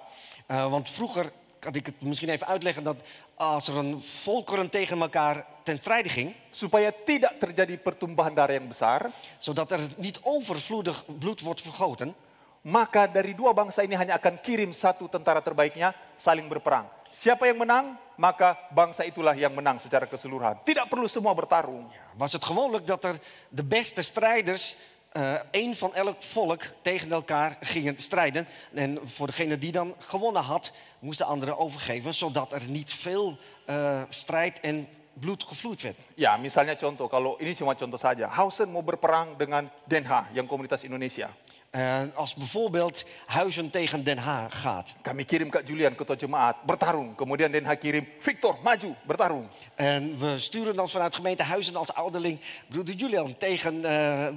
Want vroeger, kan ik het misschien even uitleggen, dat als er een volkeren tegen elkaar ten strijde ging, supaya tidak terjadi pertumbuhan darah yang besar, zodat er niet overvloedig bloed wordt vergoten, maka dari dua bangsa ini hanya akan kirim satu tentara terbaiknya saling berperang. Siapa yang menang, maka bangsa itulah yang menang secara keseluruhan. Tidak perlu semua bertarung. was het gewoonlijk dat er de beste strijders, één van elk volk, tegen elkaar gingen strijden. En voor degene die dan gewonnen had, moest de andere overgeven, zodat er niet veel strijd en bloed gevloeid werd. Ya, misalnya contoh, kalau ini cuma contoh saja. Hausen mau berperang dengan Den Haag, yang komunitas Indonesia. Als bijvoorbeeld Huizen tegen Den Haag gaat. Kami kirim Kak Julian, ketua jemaat, bertarung. Kemudian Den Haag kirim, Victor, maju, bertarung. En we sturen dan vanuit gemeente Huizen als ouderling broeder Julian tegen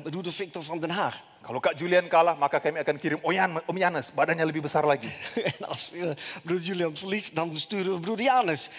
broeder Victor van Den Haag. Kalau Kak Julian kalah, maka kami akan kirim Om Jannes, badannya lebih besar lagi. En als broeder Julian verliest, dan sturen we broeder Janus,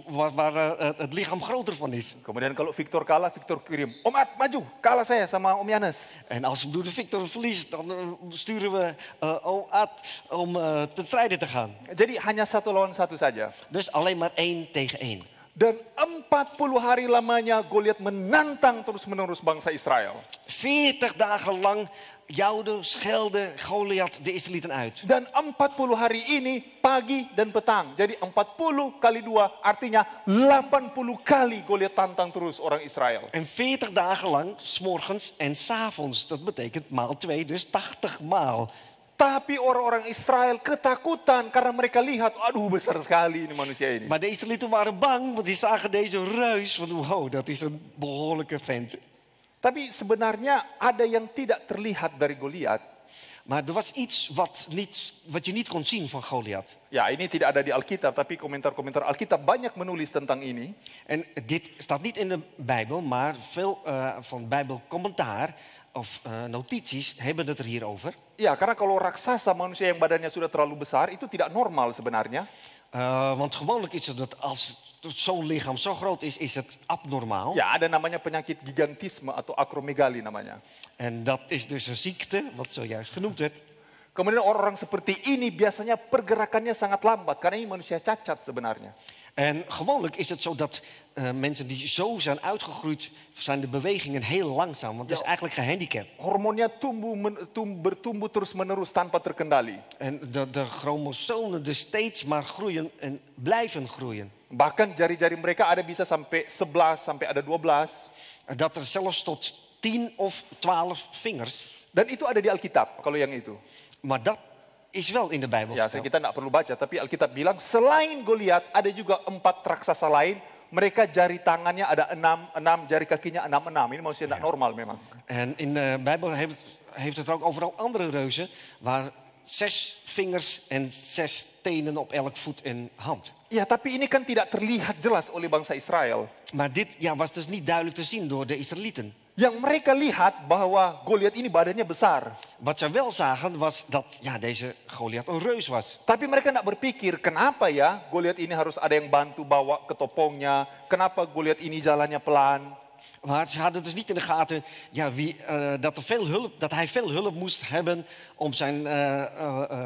waar het lichaam groter van is. Kemudian kalau Victor kalah, Victor kirim, Om Ad, maju, kalah saya sama Om Jannes. En als broeder Victor verliest, dan sturen we Om Ad om ten strijde te gaan. Jadi hanya satu lawan satu saja. Dus alleen maar 1 tegen 1. Dan 40 hari lamanya Goliat menantang terus-menerus bangsa Israel. 40 dagen lang jouwde, schelde Goliath de Israëlieten uit. Dan 40 hari ini pagi dan petang. Jadi 40 kali 2 artinya 80 kali Goliat tantang terus orang Israel. En 40 dagen lang, 's morgens en 's avonds. Dat betekent maal 2, dus 80 maal. Tapi orang-orang Israel ketakutan karena mereka lihat, aduh besar sekali ini manusia ini. Maar de Israëlieten waren bang, want die zagen deze reus van, wow, dat is een behoorlijke vent. Tapi sebenarnya ada yang tidak terlihat dari Goliat. Maar er was iets wat je niet kon zien van Goliath. Ya, ini tidak ada di Alkitab, tapi komentar-komentar Alkitab banyak menulis tentang ini. En dit staat niet in de Bijbel, maar veel van Bijbelcommentaar of notities hebben het er hier over. Ya, karena kalau raksasa manusia yang badannya sudah terlalu besar itu tidak normal sebenarnya. Want gewoonlijk is het dat als zo'n lichaam zo groot is, is het abnormaal. Ya, ada namanya penyakit gigantisme atau akromegali namanya. En dat is dus een ziekte, wat zojuist genoemd werd. Kemudian orang-orang seperti ini biasanya pergerakannya sangat lambat karena ini manusia cacat sebenarnya. En gewoonlijk is het zo dat mensen die zo zijn uitgegroeid, zijn de bewegingen heel langzaam. Want het is eigenlijk gehandicapt. Hormonnya bertumbuh terus-menerus tanpa terkendali. En de chromosomen dus steeds maar groeien en blijven groeien. Bahkan jari-jari mereka ada bisa sampai 11, sampai ada 12. Dat er zelfs tot 10 of 12 vingers. Dan itu ada di Alkitab, kalau yang itu. Maar dat is wel in de Bijbel Ya, verteld. kita tidak perlu baca, tapi Alkitab bilang selain Goliat ada juga 4 raksasa lain. Mereka jari tangannya ada 6, jari kakinya 6. Ini manusia tidak normal memang. En in de Bijbel heeft het ook overal andere reuzen, waar 6 vingers en 6 tenen op elk voet en hand. Ya, tapi ini kan tidak terlihat jelas oleh bangsa Israel. Maar dit was dus niet duidelijk te zien door de Israëlieten. Yang mereka lihat bahwa Goliat ini badannya besar. Wat ze wel zagen was dat deze Goliath een reus was. Tapi mereka tidak berpikir, kenapa ya Goliat ini harus ada yang bantu bawa ke topongnya. Kenapa Goliat ini jalannya pelan. Maar ze hadden dus niet in de gaten ja, dat hij veel hulp moest hebben om zijn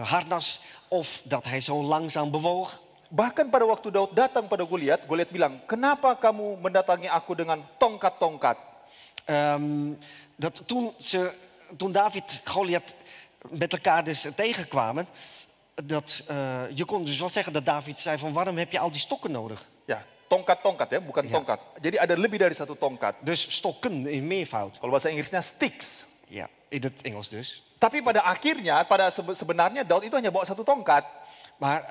harnas. Of dat hij zo langzaam bewoog. Bahkan pada waktu Daud datang pada Goliat, Goliat bilang, kenapa kamu mendatangi aku dengan tongkat-tongkat? Toen David Goliath met elkaar dus tegenkwamen, je kon dus wel zeggen dat David zei van waarom heb je al die stokken nodig? Ya, tongkat-tongkat ya, bukan Ya. tongkat. Jadi ada lebih dari satu tongkat. Dus stokken in meervoud. Kalau bahasa Inggrisnya sticks. Ja, in het Engels dus. Tapi pada akhirnya, sebenarnya Daud itu hanya bawa satu tongkat. Maar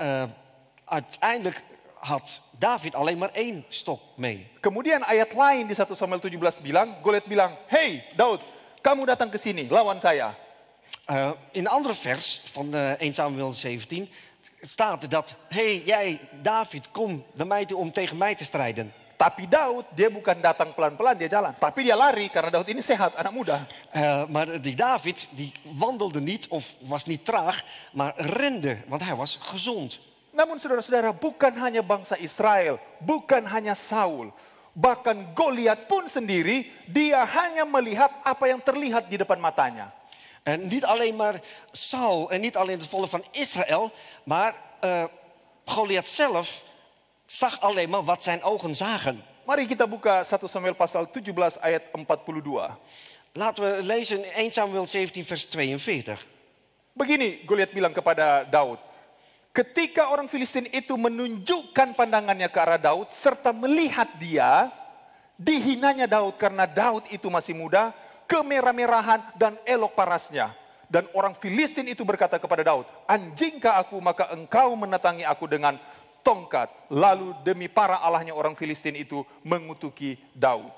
uiteindelijk had David alleen maar 1 stok mee. Kemudian ayat lain di 1 Samuel 17 bilang, Goliat bilang, hey Daud, kamu datang ke sini, lawan saya. In een andere vers van 1 Samuel 17 staat dat, hey jij David, kom naar mij toe om tegen mij te strijden. Tapi Daud, dia bukan datang pelan-pelan, dia jalan. Tapi dia lari, karena Daud ini sehat, anak muda. Maar die David, die wandelde niet of was niet traag, maar rende, want hij was gezond. Namun saudara-saudara, bukan hanya bangsa Israel, bukan hanya Saul. Bahkan Goliat pun sendiri, dia hanya melihat apa yang terlihat di depan matanya. En niet alleen maar Saul en niet alleen het volk van Israël, maar Goliath zelf zag alleen maar wat zijn ogen zagen. Mari kita buka 1 Samuel pasal 17 ayat 42. Laten we lezen in 1 Samuel 17 vers 42. Begini Goliat bilang kepada Daud. Ketika orang Filistin itu menunjukkan pandangannya ke arah Daud serta melihat dia, dihinanya Daud karena Daud itu masih muda, kemerah-merahan dan elok parasnya. Dan orang Filistin itu berkata kepada Daud, anjingkah aku maka engkau mendatangi aku dengan tongkat. Lalu demi para allahnya orang Filistin itu mengutuki Daud.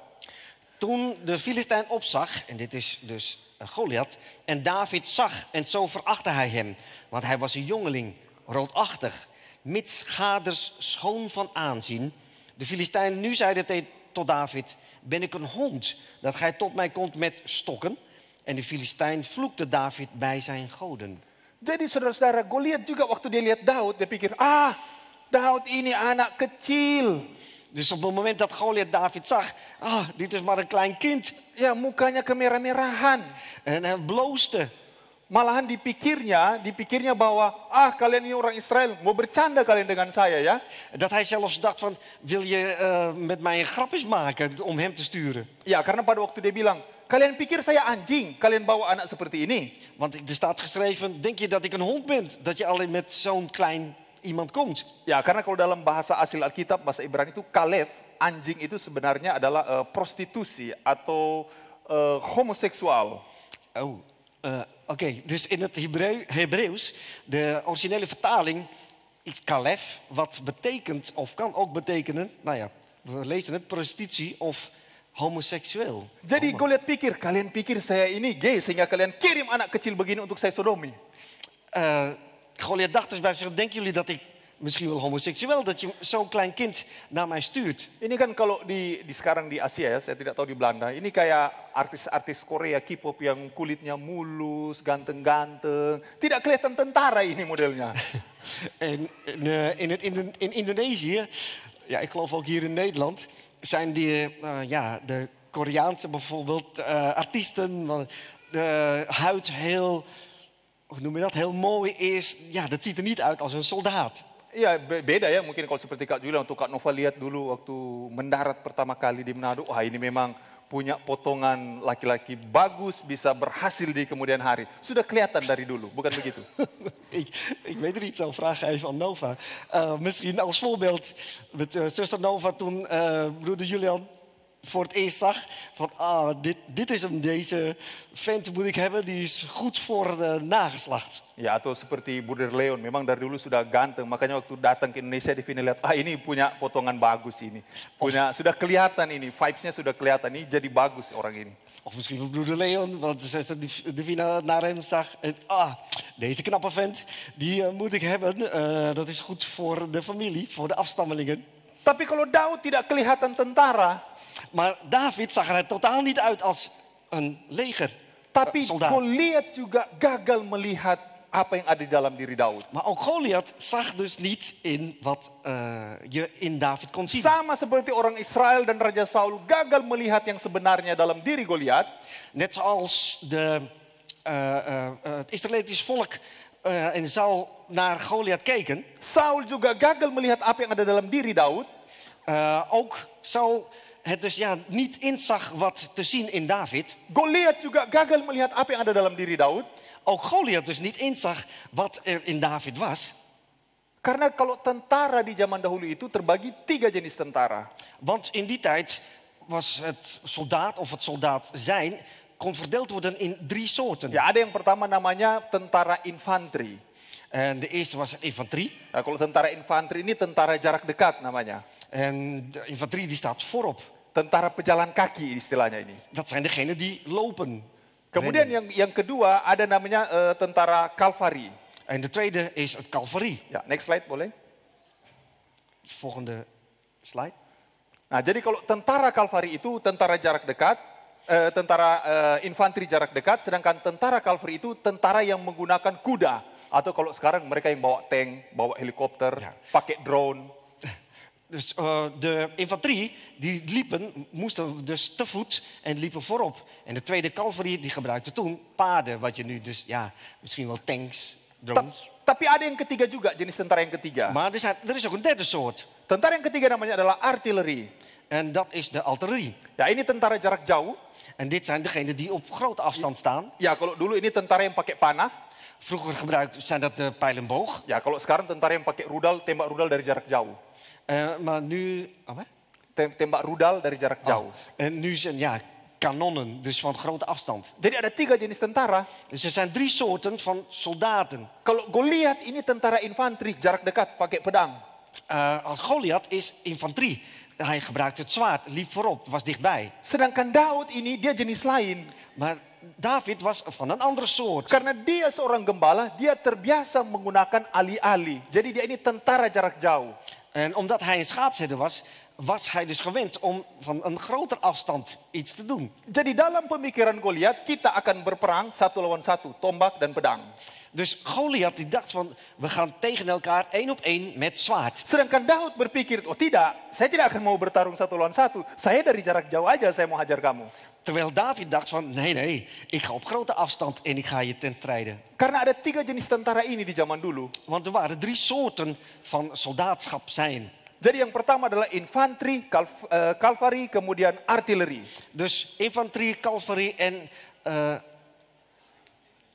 Toen de Filistijn opzag, en dit is dus Goliath, en David zag en zo verachtte hij hem, want hij was een jongeling, roodachtig, mitsgaders schoon van aanzien. De Filistijn nu zeide tot David, ben ik een hond dat gij tot mij komt met stokken? En de Filistijn vloekte David bij zijn goden. Jadi saudara-saudara, Goliat juga waktu dia lihat Daud, dia pikir, Daud ini anak kecil. Dus op het moment dat Goliath David zag, dit is maar een klein kind. Ya mukanya kemerah-merahan. En hij bloosde. Malahan dipikirnya bahwa, kalian ini orang Israel, mau bercanda kalian dengan saya ya. Dat hij zelfs dacht van, wil je met mij een grapjes maken om hem te sturen? Ya, karena pada waktu dia bilang, kalian pikir saya anjing, kalian bawa anak seperti ini. Want er staat geschreven, denk je dat ik een hond ben? Dat je alleen met zo'n klein iemand komt? Ya, karena kalau dalam bahasa asli Alkitab, bahasa Ibrani itu kalef, anjing itu sebenarnya adalah prostitusi atau homoseksual. Oké, dus in het Hebreeuws, de originele vertaling, is kalef, wat betekent, of kan ook betekenen, we lezen het, prostitutie of homoseksueel. Jadi Goliat pikir, kalian pikir saya ini gay sehingga kalian kirim anak kecil begini untuk saya sodomi. Goliath dacht dus bij zich, denken jullie dat ik misschien wel homoseksueel, dat je zo'n klein kind naar mij stuurt? Ini kan kalau di sekarang di Asia ya, saya tidak tahu di Belanda, ini kayak artis-artis Korea K-pop yang kulitnya mulus, ganteng-ganteng. Tidak kelihatan tentara ini modelnya. En in Indonesië, ja, ik geloof ook hier in Nederland, zijn de Koreaanse bijvoorbeeld artiesten, de huid heel, hoe noem je dat, heel mooi is. Ja, dat ziet er niet uit als een soldaat. Iya beda ya, mungkin kalau seperti Kak Julia, untuk Kak Nova lihat dulu waktu mendarat pertama kali di Manado, ini memang punya potongan laki-laki bagus, bisa berhasil di kemudian hari. Sudah kelihatan dari dulu, bukan begitu? ik weet het niet, zo vraag even aan Nova. Misschien als voorbeeld, met zuster Nova toen broeder Julian voor het eerst zag van dit is hem, deze vent moet ik hebben, die is goed voor de nageslacht. Ya, atau seperti Bruder Leon, memang dari dulu sudah ganteng, makanya waktu datang ke Indonesia di sini lihat, ini punya potongan bagus ini. Sudah kelihatan ini, vibes-nya sudah kelihatan, ini jadi bagus orang ini. Of misschien van broeder Leon, want de Vina naar hem zag en deze knappe vent, die moet ik hebben. Dat is goed voor de familie, voor de afstammelingen. Tapi kalau Daud tidak kelihatan tentara, maar David zag er totaal niet uit als een leger. Tapi soldaat. Goliat juga gagal melihat apa yang ada di dalam diri Daud. Maar ook Goliath zag dus niet in wat je in David kon zien. Sama seperti orang Israel dan Raja Saul gagal melihat yang sebenarnya dalam diri Goliat. Net zoals het Israëlisch volk en Saul naar Goliath keken. Saul juga gagal melihat apa yang ada dalam diri Daud. Ook Saul het dus niet inzag wat te zien in David. Goliat juga gagal melihat apa yang ada dalam diri Daud. Ook Goliath dus niet inzag wat er in David was. Karena kalau tentara di zaman dahulu itu terbagi 3 jenis tentara. Want in die tijd was het soldaat of het soldaat zijn kon verdeeld worden in 3 soorten. Ya, ada yang pertama namanya tentara infanteri. En de eerste was infanterie. Nah, kalau tentara infanteri ini tentara jarak dekat namanya. En de infanterie die staat voorop. Tentara pejalan kaki istilahnya ini. Dat zijn degenen die lopen. Kemudian yang kedua ada namanya tentara kalvari. En de tweede is het calvarie. Ya, next slide boleh. Volgende slide. Nah, jadi kalau tentara kalvari itu tentara jarak dekat, tentara infanteri jarak dekat, sedangkan tentara kalvari itu tentara yang menggunakan kuda. Atau kalau sekarang mereka yang bawa tank, bawa helikopter, Ja. pakai drone. Dus de infanterie die moesten dus te voet en liepen voorop. En de tweede calvarie die gebruikte toen paarden, wat je nu dus misschien wel tanks, drones. Tapi ada yang ketiga juga, jenis tentara yang ketiga. Maar er is ook een derde soort. Tentara yang ketiga namanya adalah artileri. En dat is de artillerie. Ya, ini tentara jarak jauh. En dit zijn degenen die op grote afstand staan. Ya, kalau dulu ini tentara yang pakai panah. Vroeger gebruikt zijn dat de pijl en boog. Ya, kalau sekarang tentara yang pakai rudal, tembak rudal dari jarak jauh. Maar nu... Apa? Tembak rudal dari jarak jauh. En nu zijn kanonnen, dus van grote afstand. Jadi ada 3 jenis tentara. Dus er zijn 3 soorten van soldaten. Kalau Goliat ini tentara infanteri jarak dekat pakai pedang. Als Goliath is infanterie. Hij gebruikt het zwaard, liep voorop, was dichtbij. Sedangkan Daud ini dia jenis lain. Maar David was van een andere soort. Karena dia seorang gembala, dia terbiasa menggunakan ali-ali. Jadi dia ini tentara jarak jauh. En omdat hij een schaapsherder was, was hij dus gewend om van een groter afstand iets te doen. Jadi dalam pemikiran Goliat, kita akan berperang 1 lawan 1, tombak dan pedang. Dus Goliath die dacht van, we gaan tegen elkaar 1 op 1 met zwaard. Sedangkan Daud berpikir, oh tidak, saya tidak akan mau bertarung 1 lawan 1. Saya dari jarak jauh aja, saya mau hajar kamu. Terwijl David dacht van, nee, ik ga op grote afstand en ik ga je ten strijde. Karena ada 3 jenis tentara ini di zaman dulu. Want er waren 3 soorten van soldaatschap zijn. Jadi yang pertama adalah infanteri, kalvari, kemudian artileri. Dus infanterie, calvarie en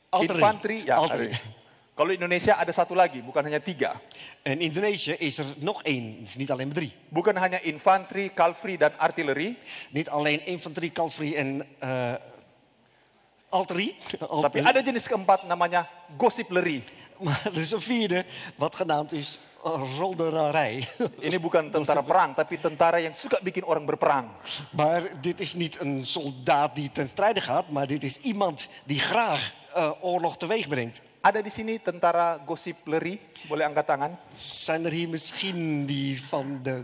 artillerie. Infanteri, ya. Artillerie. Kalau Indonesia ada 1 lagi, bukan hanya 3. En in Indonesië is er nog 1, het is niet alleen maar 3. Bukan hanya infanteri, kalvari, dan artileri. Niet alleen infanterie, calvarie en artillerie. Tapi ada jenis keempat namanya gossipleri. Maar er is een vierde wat genaamd is rolderarij. Ini bukan tentara perang, tapi tentara yang suka bikin orang berperang. Maar dit is niet een soldaat die ten strijde gaat, maar dit is iemand die graag oorlog teweeg brengt. Ada di sini tentara gossipleri, boleh angkat tangan. Zijn er hier misschien die van de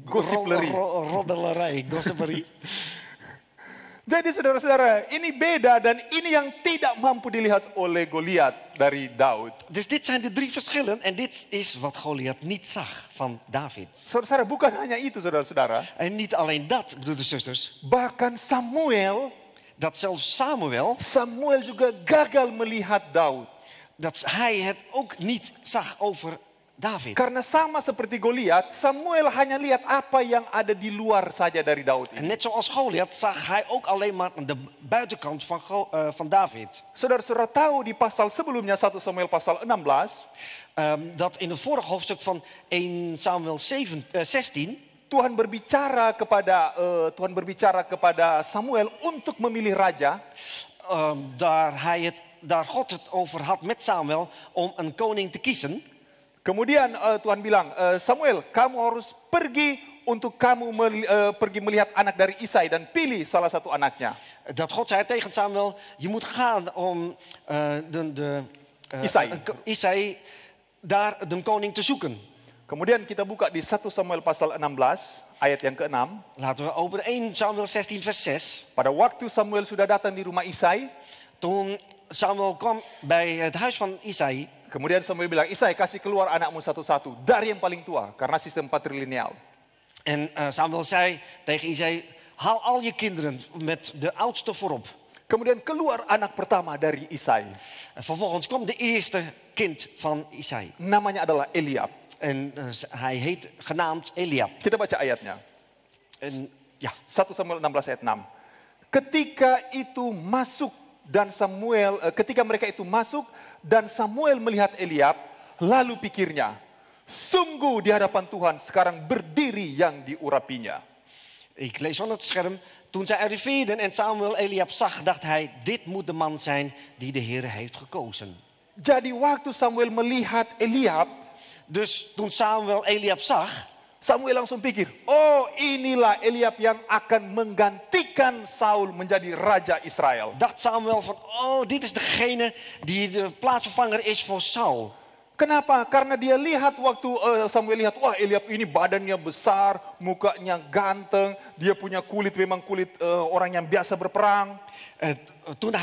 Gossipleri. roddelarij, gossiperie? Jadi saudara-saudara, ini beda dan ini yang tidak mampu dilihat oleh Goliat dari Daud. Dus dit zijn de 3 verschillen en dit is wat Goliath niet zag van David. Saudara-saudara, bukan hanya itu saudara-saudara. En niet alleen dat, broeders en zusters, Bahkan dat zelfs Samuel juga gagal melihat Daud. dat hij het ook niet zag over David. Karena sama seperti Goliat, Samuel hanya lihat apa yang ada di luar saja dari Daud En ini. net zoals Goliath zag hij ook alleen maar de buitenkant van David. Saudara-saudara tahu di pasal sebelumnya 1 Samuel pasal 16, Dat in het vorige hoofdstuk van 1 Samuel 16... Tuhan berbicara kepada Samuel untuk memilih raja. Daar God het over had met Samuel om een koning te kiezen. Kemudian Tuhan bilang, Samuel, kamu harus pergi untuk pergi melihat anak dari Isai dan pilih salah satu anaknya. Dat God zei tegen Samuel, je moet gaan om Isai daar de koning te zoeken. Kemudian kita buka di 1 Samuel pasal 16 ayat yang ke-6. Laten we over 1 Samuel 16 vers 6. Pada waktu Samuel sudah datang di rumah Isai, Toen Samuel kwam bij het huis van Isai, Kemudian Samuel bilang, Isai kasih keluar anakmu satu-satu dari yang paling tua karena sistem patrilineal. en Samuel zei tegen Isai, haal al je kinderen met de oudste voorop. Kemudian keluar anak pertama dari Isai. En vervolgens kwam de eerste kind van Isai. Namanya adalah Eliab. En hij heet genaamd Eliab. Kita baca ayatnya. En ja, 1 Samuel 16 ayat 6. Ketika itu masuk dan ketika mereka itu masuk dan Samuel melihat Eliab, lalu pikirnya, sungguh di hadapan Tuhan sekarang berdiri yang diurapinya. ik lees van het scherm. Toen zij arriveerden en Samuel Eliab zag, dacht hij, dit moet de man zijn die de Heer heeft gekozen. Jadi waktu Samuel melihat Eliab, Dus toen Samuel Eliab zag, Samuel langsung pikir, oh inilah Eliab yang akan menggantikan Saul menjadi raja Israel. dacht Samuel van, oh, dit is degene die de plaatsvervanger is voor Saul. Kenapa? Karena dia lihat waktu Samuel lihat, wah Eliab ini badannya besar, mukanya ganteng, dia punya kulit memang kulit orang yang biasa berperang. Toen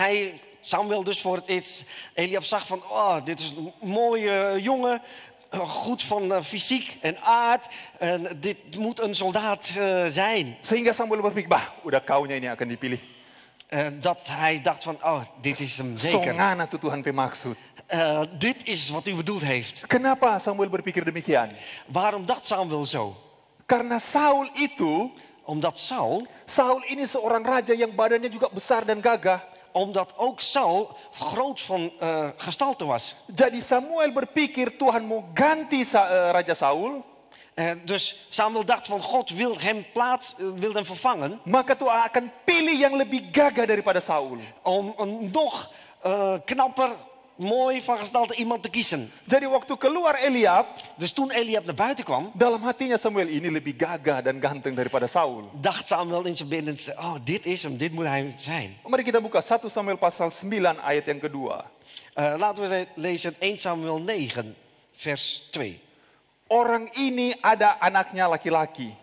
Samuel dus voor het eerst Eliab zag van, oh, dit is een mooie jongen, goed van fysiek en aard, en dit moet een soldaat zijn. Sehingga Samuel berpikir, bah, udah kaunya ini akan dipilih. Dat hij dacht van, oh, dit is hem zeker. Songana tuh Tuhan pemaksud. Dit is wat u bedoeld heeft. Kenapa Samuel berpikir demikian? Waarom dacht Samuel zo? Karena Saul itu, Omdat Saul ini seorang raja yang badannya juga besar dan gagah. omdat ook Saul groot van gestalte was. Jadi Samuel berpikir Tuhan mau ganti Raja Saul. Dus Samuel dacht van God wil hem vervangen. Maka Tuhan akan pilih yang lebih gagah daripada Saul. Om een nog knapper, mooi van gestalte iemand te kiezen. Jadi waktu keluar Eliab, Dus toen Eliab naar buiten kwam, dalam hatinya Samuel ini lebih gagah dan ganteng daripada Saul. dacht Samuel in zijn binnenste, oh dit is hem, dit moet hij zijn. Mari kita buka 1 Samuel pasal 9 ayat yang kedua. Laten we lezen 1 Samuel 9 vers 2. Orang ini ada anaknya laki-laki,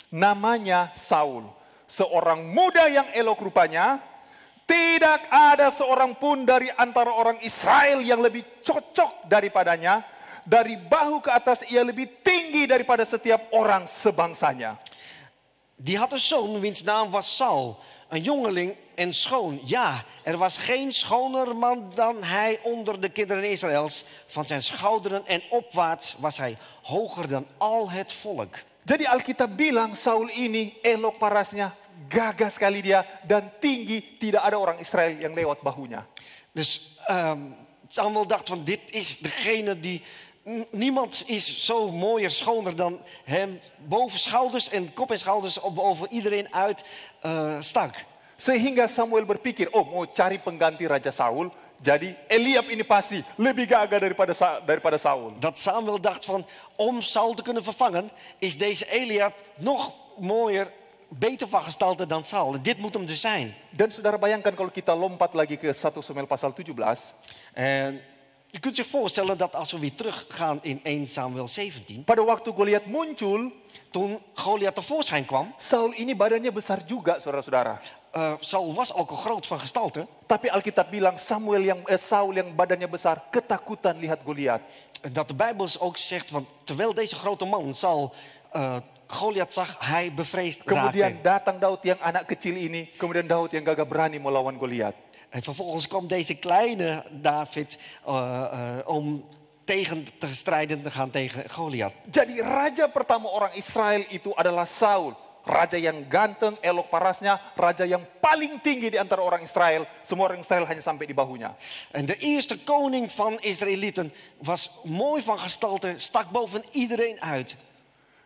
namanya Saul. Seorang muda yang elok rupanya, tidak ada seorang pun dari antara orang Israel yang lebih cocok daripadanya. Dari bahu ke atas ia lebih tinggi daripada setiap orang sebangsanya. Die had een zoon wiens naam was Saul, een jongeling en schoon. Ja, er was geen schoner man dan hij onder de kinderen Israëls. Van zijn schouderen en opwaarts was hij hoger dan al het volk. Jadi Alkitab bilang Saul ini elok parasnya, gagah sekali dia, dan tinggi, tidak ada orang Israel yang lewat bahunya. Dus Samuel dacht van dit is degene die, niemand is zo mooier, schoner dan hem. Boven schouders en kop en schouders over iedereen uit stak. Sehingga Samuel berpikir, oh mau cari pengganti Raja Saul, jadi Eliab ini pasti lebih gagah daripada Saul. Dat Samuel dacht van, om Saul te kunnen vervangen, is deze Eliab nog mooier, beter van gestalte dan Saul. En dit moet hem dus zijn. Dan saudara bayangkan kalau kita lompat lagi ke 1 Samuel pasal 17. En je kunt zich voorstellen dat als we weer teruggaan in 1 Samuel 17, Pada waktu Goliat muncul, toen Goliath tevoorschijn kwam, Saul ini badannya besar juga, saudara-saudara. Saul was ook al groot van gestalte. Tapi Alkitab bilang Saul yang badannya besar ketakutan lihat Goliat. Dat de Bijbel ook zegt van, terwijl deze grote man Saul Goliath zag, hij bevreesd Kemudian raakte. datang Daud yang anak kecil ini, kemudian Daud yang gagah berani melawan Goliat. En vervolgens kwam deze kleine David om tegen te strijden te gaan tegen Goliath. Jadi raja pertama orang Israel itu adalah Saul. Raja yang ganteng, elok parasnya, raja yang paling tinggi di antara orang Israel. Semua orang Israel hanya sampai di bahunya. En de eerste koning van Israëlieten was mooi van gestalte, stak boven iedereen uit.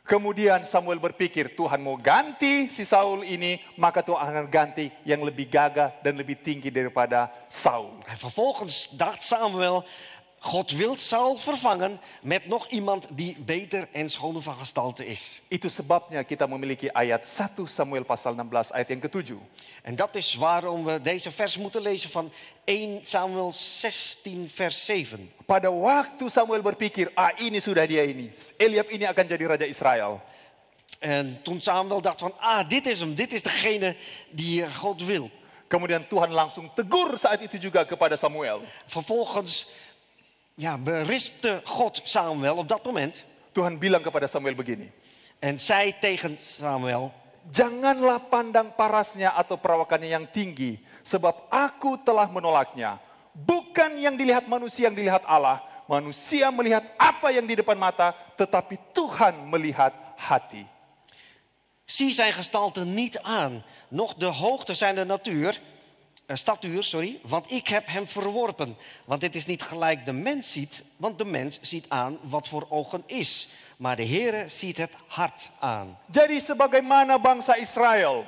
Kemudian Samuel berpikir, Tuhan mau ganti si Saul ini, maka Tuhan akan ganti yang lebih gagah dan lebih tinggi daripada Saul. En vervolgens dacht Samuel, God wil Saul vervangen met nog iemand die beter en schoner van gestalte is. Itu sebabnya kita memiliki ayat 1 Samuel pasal 16 ayat yang ke-7. En dat is waarom we deze vers moeten lezen van 1 Samuel 16 vers 7. Pada waktu Samuel berpikir, ini sudah dia ini. Eliab ini akan jadi raja Israel. En toen Samuel dacht van, dit is hem, dit is degene die God wil. Kemudian Tuhan langsung tegur saat itu juga kepada Samuel. Vervolgens berispte God Samuel op dat moment. Tuhan bilang kepada Samuel begini, En zei tegen Samuel, janganlah pandang parasnya atau perawakannya yang tinggi, sebab aku telah menolaknya. Bukan yang dilihat manusia yang dilihat Allah. Manusia melihat apa yang di depan mata, tetapi Tuhan melihat hati. zie zijn gestalte niet aan, noch de hoogte zijn statuur, want ik heb hem verworpen. Want dit is niet gelijk de mens ziet, want de mens ziet aan wat voor ogen is. Maar de Heere ziet het hart aan. Jadi sebagaimana bangsa Israel,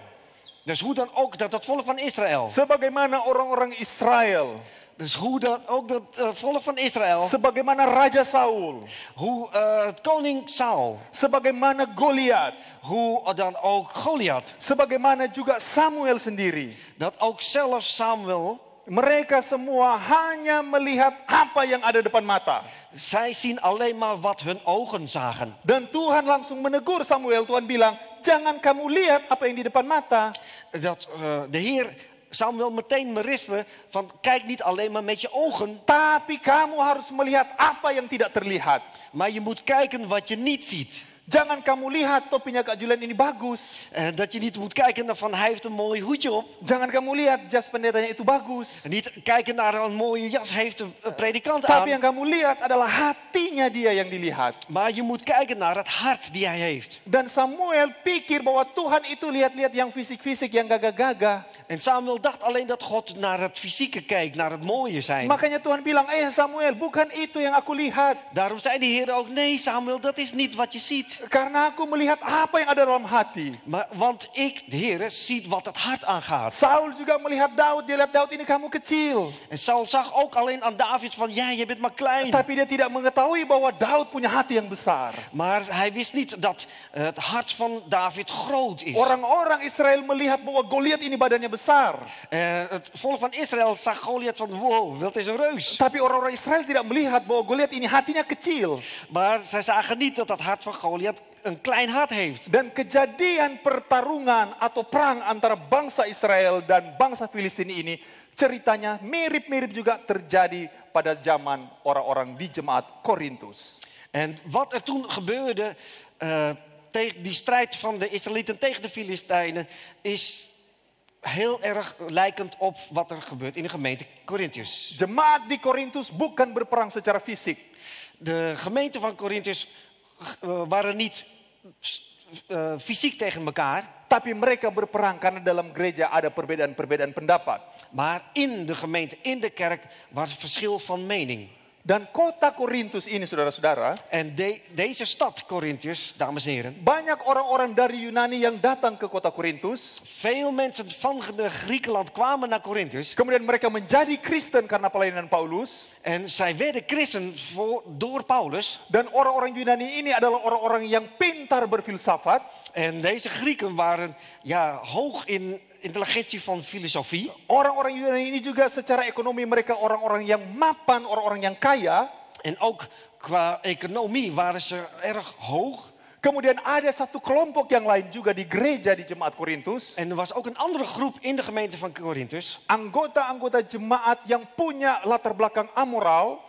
Dus hoe dan ook dat volk van Israël. sebagaimana orang-orang Israel, Dus hoe dan ook dat volk van Israël. sebagaimana Raja Saul, Hoe het koning Saul. sebagaimana Goliat, Hoe dan ook Goliath. sebagaimana juga Samuel sendiri. Dat ook zelfs Samuel. Mereka semua hanya melihat apa yang ada depan mata. Zij zien alleen maar wat hun ogen zagen. Dan Tuhan langsung menegur Samuel. Tuhan bilang, jangan kamu lihat apa yang di depan mata. Dat de Heer Samuel meteen merispe van kijk niet alleen maar met je ogen. Tapi kamu harus melihat apa yang tidak terlihat. Maar je moet kijken wat je niet ziet. Jangan kamu lihat topinya Kak Julian ini bagus. Dat je niet moet kijken naar van hij heeft een mooi hoedje op. Jangan kamu lihat jas pendetanya itu bagus. Niet kijken naar een mooie jas heeft een predikant Tapi yang aan. kamu lihat adalah hatinya dia yang dilihat. Maar je moet kijken naar het hart die hij heeft. Dan Samuel pikir bahwa Tuhan itu lihat-lihat yang fisik-fisik, yang gagah-gagah. En Samuel dacht alleen dat God naar het fysieke kijkt, naar het mooie zijn. Makanya Tuhan bilang, Samuel, bukan itu yang aku lihat. Daarom zei de Heer ook, nee Samuel, dat is niet wat je ziet. Karena aku melihat apa yang ada dalam hati. Want ik, de Heer, ziet wat het hart aangaat. Saul juga melihat Daud, dia lihat Daud ini kamu kecil. En Saul zag ook alleen aan David van, ja, je bent maar klein. Tapi dia tidak mengetahui bahwa Daud punya hati yang besar. Maar hij wist niet dat het hart van David groot is. Orang-orang Israel melihat bahwa Goliat ini badannya besar. Het volk van Israël zag Goliath van, wow, dat is een reus. Tapi orang-orang Israel tidak melihat bahwa Goliat ini hatinya kecil. Maar zij zagen niet dat het hart van Goliath een klein hart heeft. Dan kejadian pertarungan atau perang antara bangsa Israel dan bangsa Filistin ini ceritanya mirip-mirip juga terjadi pada zaman orang-orang di jemaat Korintus. En wat er toen gebeurde tegen die strijd van de Israëlieten tegen de Filistijnen is heel erg lijkend op wat er gebeurt in de gemeente Korintius. Jemaat di Korintus bukan berperang secara fisik. De gemeente van Korintius waren niet fysiek tegen elkaar. Tapi mereka berperang karena dalam gereja ada perbedaan-perbedaan pendapat. Maar in de gemeente, in de kerk, was verschil van mening. Dan kota Korintus ini, saudara-saudara, En deze stad, Korintius, dames en heren. banyak orang-orang dari Yunani yang datang ke kota Korintus. Veel mensen van de Griekenland kwamen naar Korintus. Kemudian mereka menjadi Kristen karena pelayanan Paulus. En zij werden christen door Paulus. Dan orang-orang Yunani ini adalah orang-orang yang pintar berfilsafat. En deze Grieken waren hoog in intelligentie van filosofie. Orang-orang Yunani ini juga secara ekonomi mereka orang-orang yang mapan, orang-orang yang kaya. En ook qua economie waren ze erg hoog. Kemudian ada satu kelompok yang lain juga di gereja di jemaat Korintus. En er was ook een andere groep in de gemeente van Korintus. Anggota-anggota jemaat yang punya latar belakang amoral.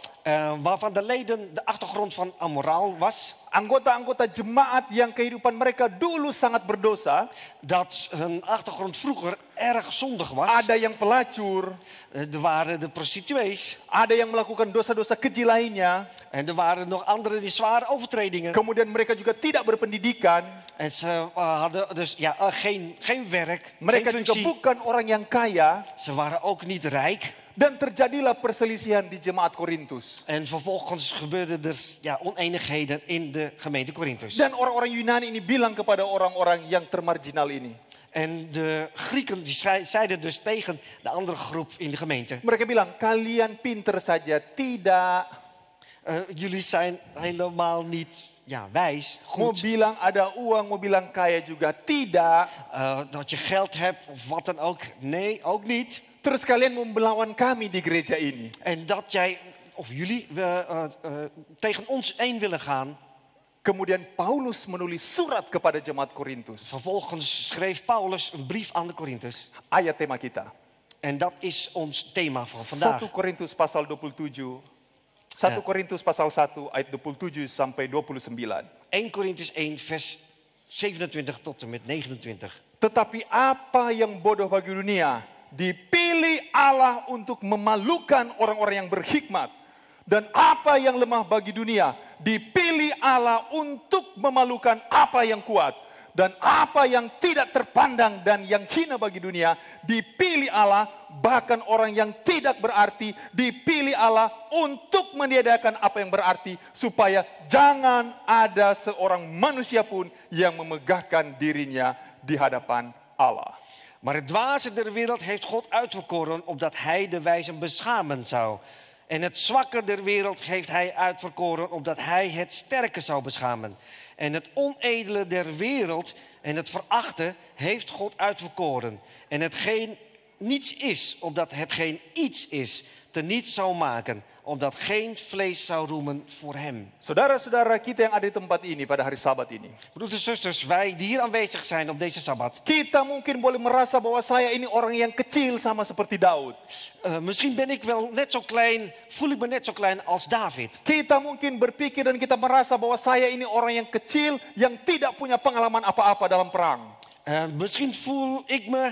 Waarvan de leden de achtergrond van amoraal was. Anggota-anggota jemaat yang kehidupan mereka dulu sangat berdosa. Dat hun achtergrond vroeger erg zondig was. Ada yang pelacur. Er waren de prostituees. Ada yang melakukan dosa-dosa keji lainnya. En er waren nog anderen die zware overtredingen. Kemudian mereka juga tidak berpendidikan. En ze hadden dus geen werk, Mereka geen juga functie. bukan orang yang kaya. Ze waren ook niet rijk. Dan terjadilah perselisihan di jemaat Korintus. En vervolgens gebeurden er oneenigheden in de gemeente Korintus. Dan orang-orang Yunani ini bilang kepada orang-orang yang termarginal ini. En de Grieken die zeiden dus tegen de andere groep in de gemeente. Mereka bilang, kalian pinter saja, tidak. Jullie zijn helemaal niet wijs, Mau goed. bilang ada uang, mau bilang kaya juga, tidak. Dat je geld hebt of wat dan ook. Nee, ook niet. Terus kalian mau melawan kami di gereja ini. En dat jij of jullie tegen ons één willen gaan. Kemudian Paulus menulis surat kepada jemaat Korintus. Vervolgens schreef Paulus een brief aan de Korintus. Ayat tema kita. En dat is ons thema van vandaag. 1 Korintus pasal 27. 1 Korintus pasal 1 ayat 27 sampai 29. 1 Korintus 1 vers 27 tot en met 29. Tetapi apa yang bodoh bagi dunia dipilih Allah untuk memalukan orang-orang yang berhikmat. Dan apa yang lemah bagi dunia dipilih Allah untuk memalukan apa yang kuat. Dan apa yang tidak terpandang dan yang hina bagi dunia dipilih Allah, bahkan orang yang tidak berarti dipilih Allah untuk meniadakan apa yang berarti, supaya jangan ada seorang manusia pun yang memegahkan dirinya di hadapan Allah. Maar het dwaze der wereld heeft God uitverkoren, opdat hij de wijzen beschamen zou. En het zwakke der wereld heeft hij uitverkoren, opdat hij het sterke zou beschamen. En het onedele der wereld en het verachte heeft God uitverkoren. En hetgeen niets is, opdat hetgeen iets is, teniet zou maken. Opdat geen vlees zou roemen voor hem. Saudara-saudara kita yang ada di tempat ini pada hari Sabat ini. Broeders en zusters, wij die hier aanwezig zijn op deze Sabbat. Kita mungkin boleh merasa bahwa saya ini orang yang kecil sama seperti Daud. Misschien ben ik wel net zo klein, voel ik me net zo klein als David. Kita mungkin berpikir dan kita merasa bahwa saya ini orang yang kecil yang tidak punya pengalaman apa-apa dalam perang. Misschien voel ik me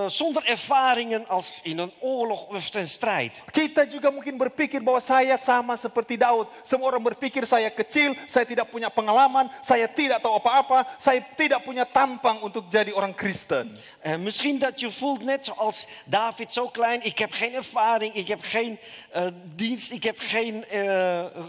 zonder ervaringen als in een oorlog of een strijd. Kita juga mungkin berpikir bahwa saya sama seperti Daud. Semua orang berpikir saya kecil, saya tidak punya pengalaman, saya tidak tahu apa-apa, saya tidak punya tampang untuk jadi orang Kristen. Misschien dat je voelt net zoals David, zo klein, ik heb geen ervaring, ik heb geen dienst, ik heb geen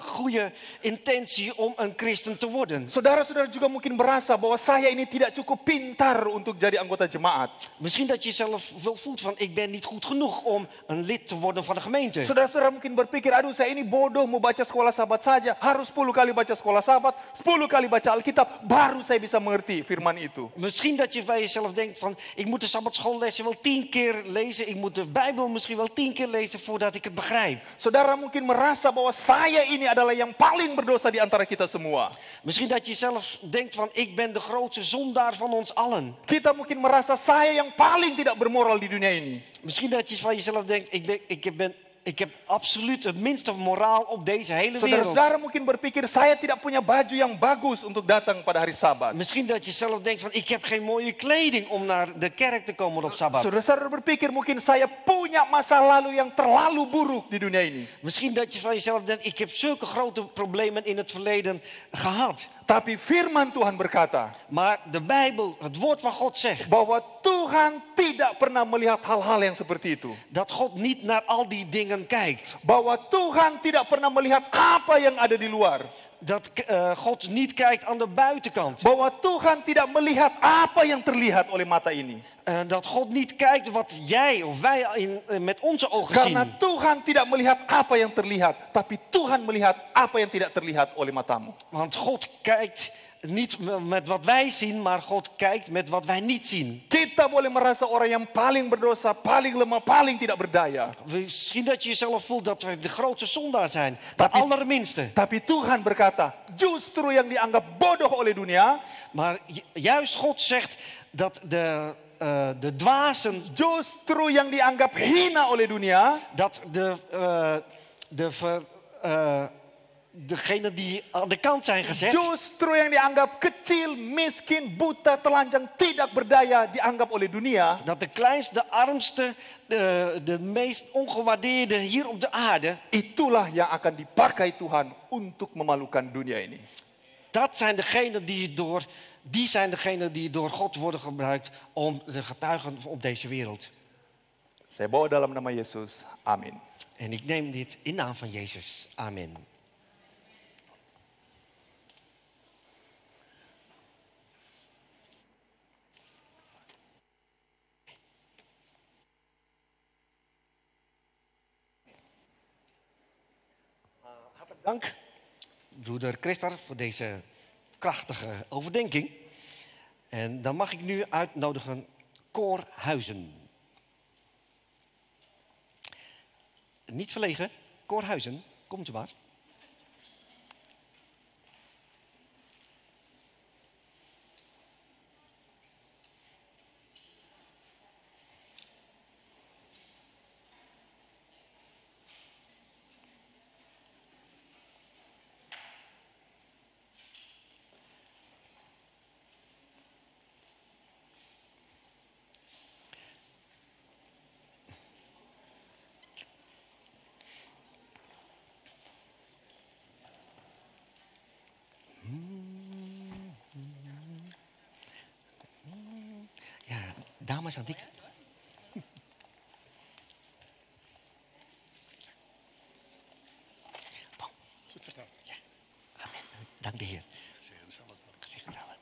goede intentie om een christen te worden. Saudara-saudara juga mungkin merasa bahwa saya ini tidak cukup pintar untuk jadi anggota jemaat. Misschien dat je zelf wel voelt van ik ben niet goed genoeg om een lid te worden van de gemeente. Saudara-saudara mungkin berpikir, aduh saya ini bodoh mau baca sekolah sahabat saja. Harus 10 kali baca sekolah sahabat, 10 kali baca Alkitab, baru saya bisa mengerti firman itu. Misschien dat je bij jezelf denkt van ik moet de sabbatschoollessen wel 10 keer lezen. Ik moet de Bijbel misschien wel 10 keer lezen voordat ik het begrijp. Saudara mungkin merasa bahwa saya ini adalah yang paling berdosa di antara kita semua. Misschien dat je zelf denkt van ik ben de grootste zondaar van ons allen. Kita mungkin merasa saya yang paling tidak bermoral di dunia ini. Misschien dat je van jezelf denkt ik heb absoluut het minste moraal op deze hele wereld. Saudara-saudara mungkin berpikir saya tidak punya baju yang bagus untuk datang pada hari Sabat. Misschien dat je zelf denkt van ik heb geen mooie kleding om naar de kerk te komen op Sabbat. Saudara-saudara berpikir mungkin saya punya masa lalu yang terlalu buruk di dunia ini. Misschien dat je van jezelf denkt ik heb zulke grote problemen in het verleden gehad. Tapi firman Tuhan berkata, Maar de Bijbel, het woord van God zegt bahwa Tuhan tidak pernah melihat hal-hal yang seperti itu. dat God niet naar al die dingen kijkt. Bahwa Tuhan tidak pernah melihat apa yang ada di luar. Dat God niet kijkt aan de buitenkant. Bahwa Tuhan tidak melihat apa yang terlihat oleh mata ini. Dat God niet kijkt wat jij of wij met onze ogen Karena zien. Tuhan tidak melihat apa yang terlihat, tapi Tuhan melihat apa yang tidak terlihat oleh matamu. Want God kijkt niet met wat wij zien, maar God kijkt met wat wij niet zien. Kita boleh merasa orang yang paling berdosa, paling lemah, paling tidak berdaya. Misschien dat je jezelf voelt dat we de grootste zondaar zijn. De allerminste. Tapi Tuhan berkata, justru yang dianggap bodoh oleh dunia, Maar juist God zegt dat de dwazen, justru yang dianggap hina oleh dunia, dat degenen die aan de kant zijn gezet, justru yang dianggap kecil, miskin, buta, telanjang, tidak berdaya dianggap oleh dunia, dat de kleinste, de armste, de meest ongewaardeerde hier op de aarde, itulah yang akan dipakai Tuhan untuk memalukan dunia ini. dat zijn degenen die door God worden gebruikt om de getuigen op deze wereld. Saya bawa dalam nama Yesus. Amin. En ik neem dit in naam van Jezus. Amen. Hartelijk dank, broeder Christer, voor deze krachtige overdenking. En dan mag ik nu uitnodigen Cor Huizen. Niet verlegen, Cor Huizen, komt u maar. dames Antika. Bang. Goed verteld. Ja, amen. Dank de Heer. Gezegende Sabbat. Gezegend Sabbat.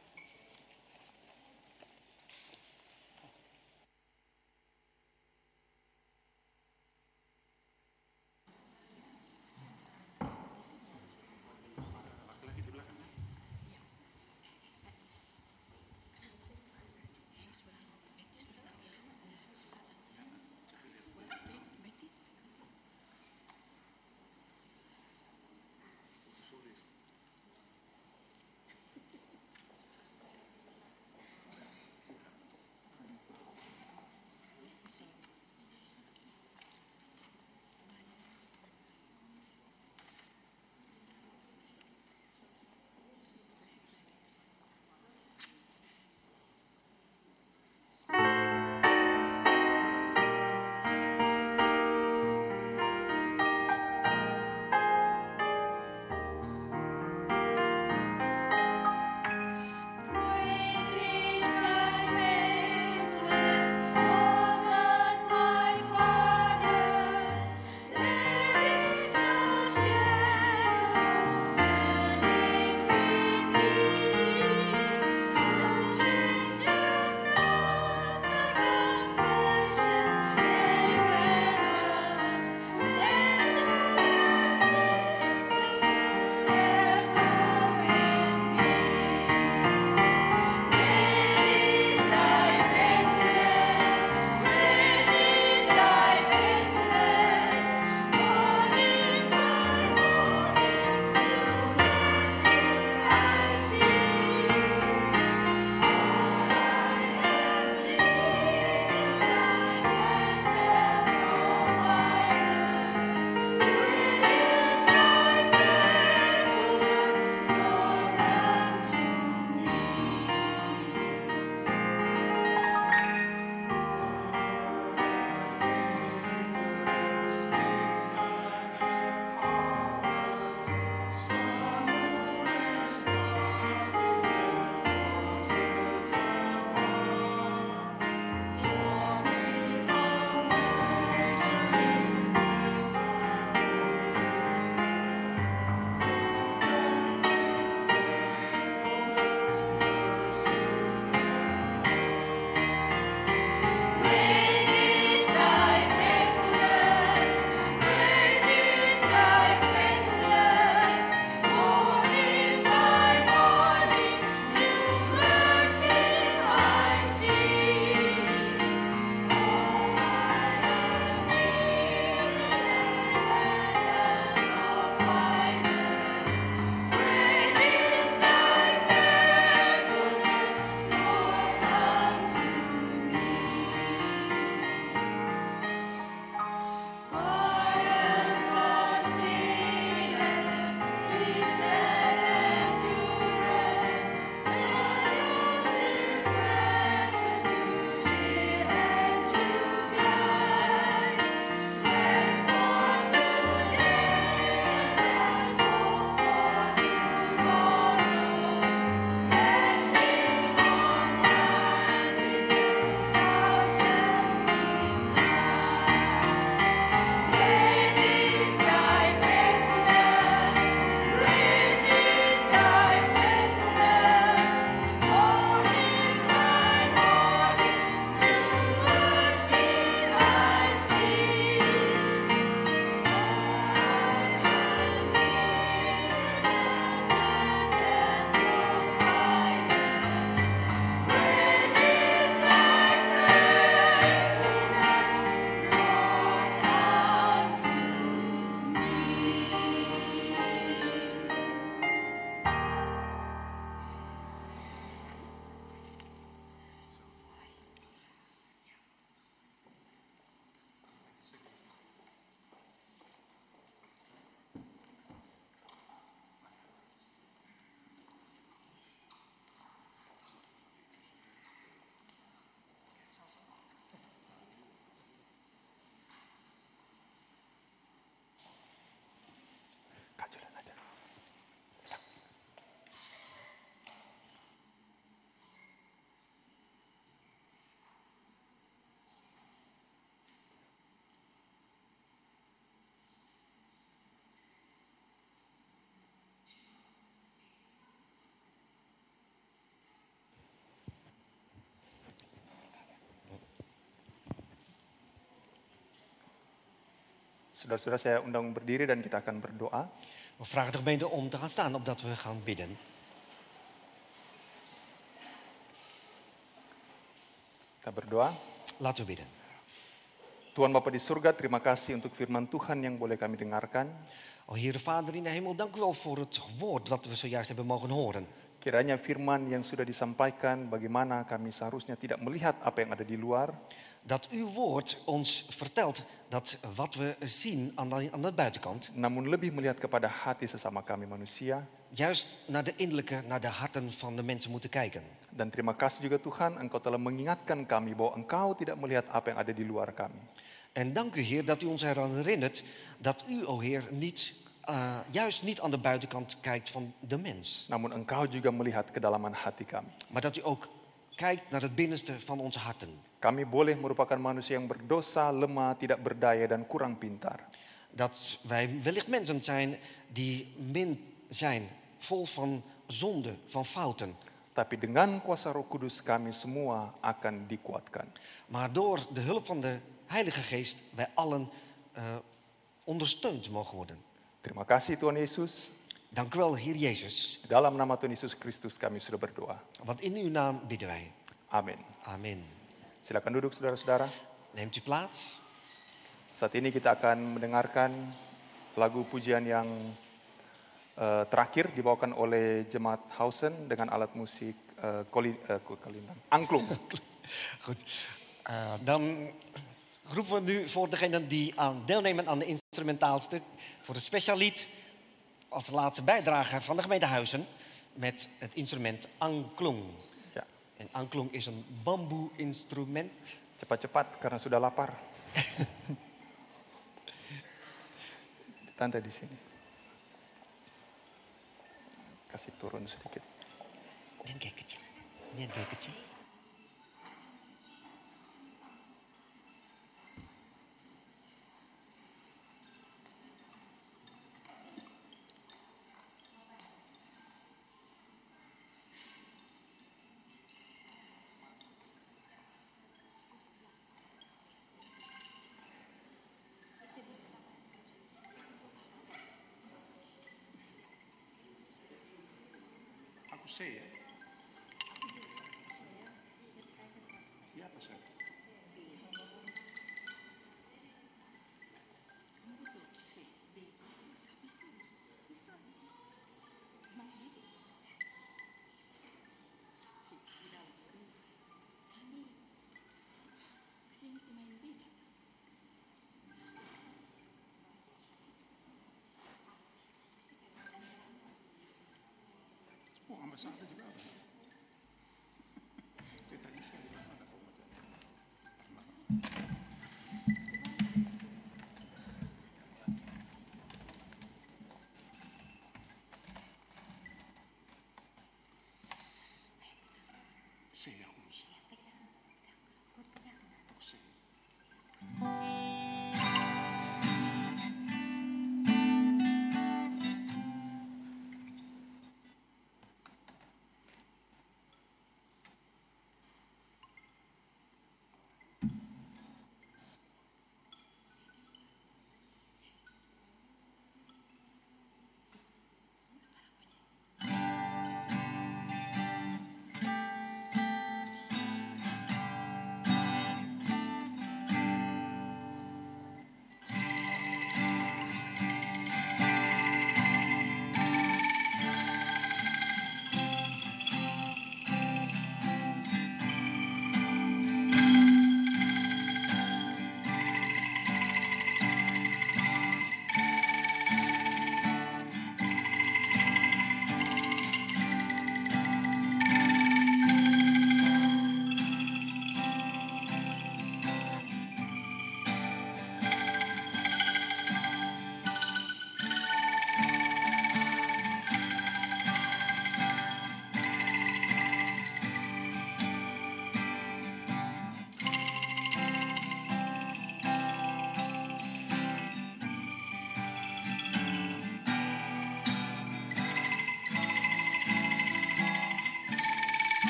Saudara-saudara, saya undang berdiri dan kita akan berdoa. We vragen de gemeente om te gaan staan opdat we gaan bidden. Kita berdoa. Laten we bidden. Tuhan Bapa di surga, terima kasih untuk firman Tuhan yang boleh kami dengarkan. O Heere Vader in de hemel, dank u wel voor het woord wat we zojuist hebben mogen horen. Kiranya firman yang sudah disampaikan bagaimana kami seharusnya tidak melihat apa yang ada di luar, Dat uw woord ons vertelt dat wat we zien aan de buitenkant, namun lebih melihat kepada hati sesama kami manusia. juist naar de innerlijke, naar de harten van de mensen moeten kijken. Dan terima kasih juga Tuhan, Engkau telah mengingatkan kami bahwa Engkau tidak melihat apa yang ada di luar kami. En dank u Heer dat u ons eraan herinnert dat u, o Heer, juist niet aan de buitenkant kijkt van de mens. Namun Engkau juga melihat kedalaman hati kami. Maar dat u ook kijkt naar het binnenste van onze harten. Kami boleh merupakan manusia yang berdosa, lemah, tidak berdaya, dan kurang pintar. Dat wij wellicht mensen zijn die min zijn, vol van zonde, van fouten. Tapi dengan kuasa Roh Kudus kami semua akan dikuatkan. Maar door de hulp van de Heilige Geest wij allen ondersteund mogen worden. Terima kasih Tuhan Yesus. Dank u wel, Heer Jezus. Dalam nama Tuhan Yesus Kristus kami sudah berdoa. Want in uw naam bidden wij. Amin. Amin. Silakan duduk saudara-saudara. Neemt u plaats. Saat ini kita akan mendengarkan lagu pujian yang terakhir dibawakan oleh Jemaat Hausen dengan alat musik angklung. Goed. Dan roepen we nu voor degenen die deelnemen aan de instrumentaalstuk, voor het specialied, als laatste bijdrage van de gemeente Huizen met het instrument angklung. Ya, En angklung is een bamboe-instrument. cepat-cepat karena sudah lapar. Tante di sini. Kasih turun sedikit. Ini yang kayak kecil. Ini yang kayak kecil. C ya? Iya apa C? Oh, ambasade juga ada.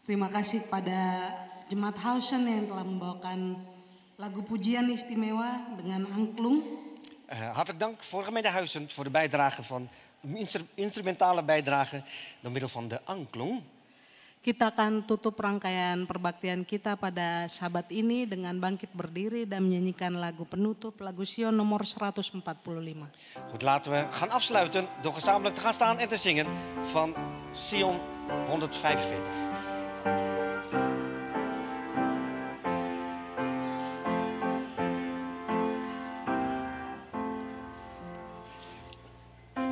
Terima kasih kepada Jemaat Hausen yang telah membawakan lagu pujian istimewa dengan angklung. Hartelijk dank voor gemeente Huizen voor de bijdrage van instrumentale bijdrage door middel van de angklung. Kita akan tutup rangkaian perbaktian kita pada Sabat ini dengan bangkit berdiri dan menyanyikan lagu penutup, lagu Sion nomor 145. Goed, laten we gaan afsluiten door gezamenlijk te gaan staan en te zingen van Sion 145.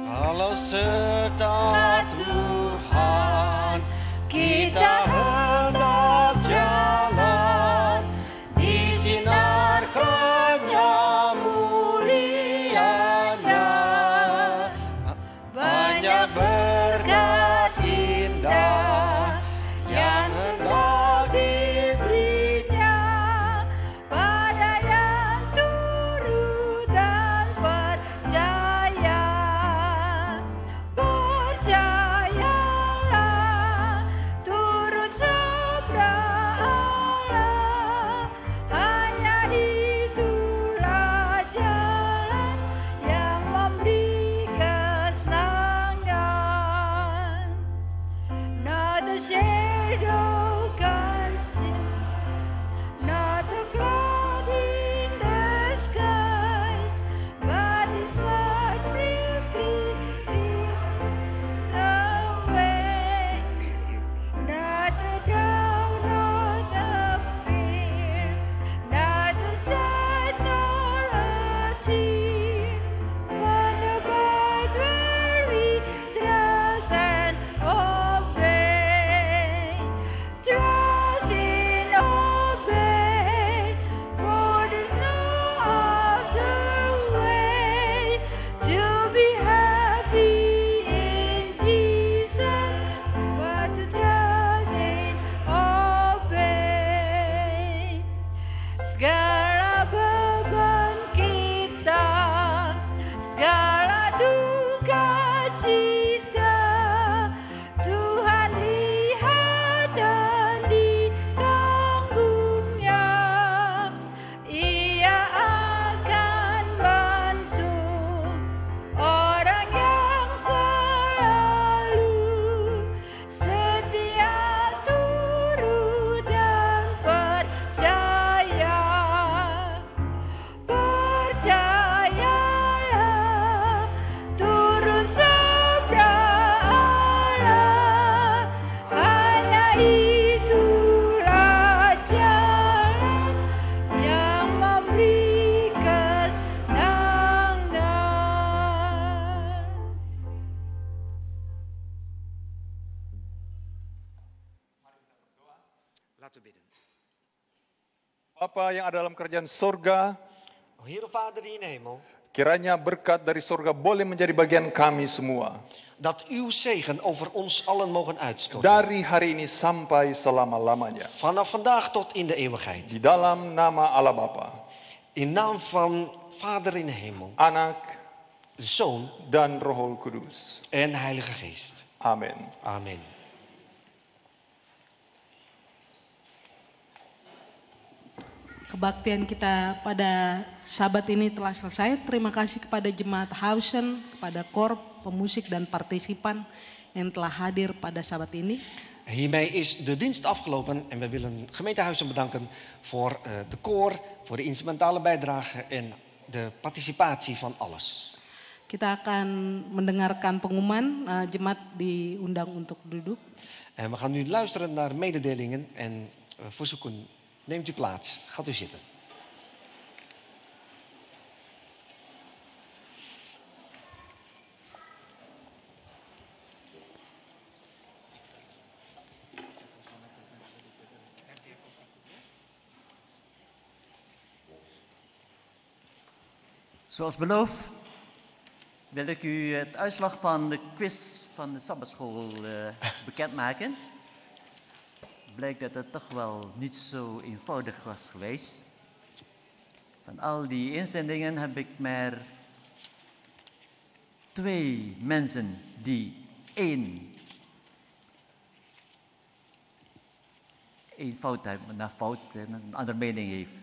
Kalau serta Tuhan kita hendak jalan di sinar kenyang mulianya, banyak berkat indah yang hendak diberinya pada yang turut dan percaya. Percayalah, turut sabda Allah, hanya itulah jalan yang memberi kesenangan. Not a shadow concealed, not a cloud in the skies, but His word briefly leads away. Not a doubt, not a fear, not a sight nor a tear, but abide where we trust and obey. Trust and obey, for there's no other way to be happy in Jesus, but to trust and obey. Segala beban kita, segala duka cita, Tuhan lihat dan ditanggungnya. Ia akan bantu orang yang selalu setia, turut dan percaya. Percayalah, turut sabda Allah, hanya itulah jalan yang memberi kesenangan. Laten we bidden. Bapa yang ada dalam kerajaan sorga, O Heere Vader die in de hemel, kiranya berkat dari sorga boleh menjadi bagian kami semua. dat uw zegen over ons allen mogen uitstorten. Dari hari ini sampai selama-lamanya. Vanaf vandaag tot in de eeuwigheid. Di dalam nama Allah Bapa, In naam van Vader in de hemel, Anak, Zoon dan Roh Kudus. en Heilige Geest. Amin. Amen. Kebaktian kita pada Sabat ini telah selesai. Terima kasih kepada Jemaat Hausen, kepada KOR, pemusik dan partisipan yang telah hadir pada Sabat ini. Hiermee is de dienst afgelopen en we willen gemeentehuizen bedanken voor de koor, voor de instrumentale bijdrage en de participatie van alles. Kita akan mendengarkan pengumuman, jemaat diundang untuk duduk. En we gaan nu luisteren naar mededelingen en verzoeken. Neemt u plaats, gaat u zitten. Zoals beloofd wil ik u het uitslag van de quiz van de Sabbatschool bekendmaken. Blijkt dat het toch wel niet zo eenvoudig was geweest. Van al die inzendingen heb ik maar 2 mensen die 1 een fout heeft, een andere mening heeft.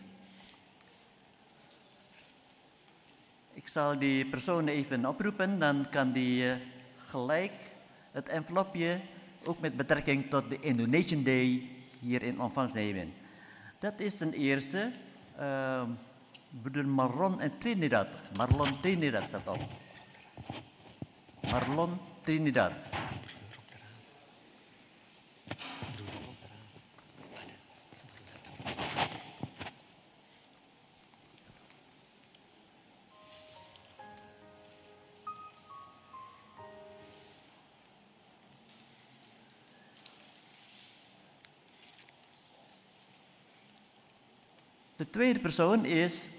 Ik zal die persoon even oproepen, dan kan die gelijk het envelopje, ook met betrekking tot de Indonesian Day, hier in ontvangst nemen. Dat is ten eerste broeder Marlon en Trinidad. Marlon Trinidad staat op. Marlon Trinidad. De tweede persoon is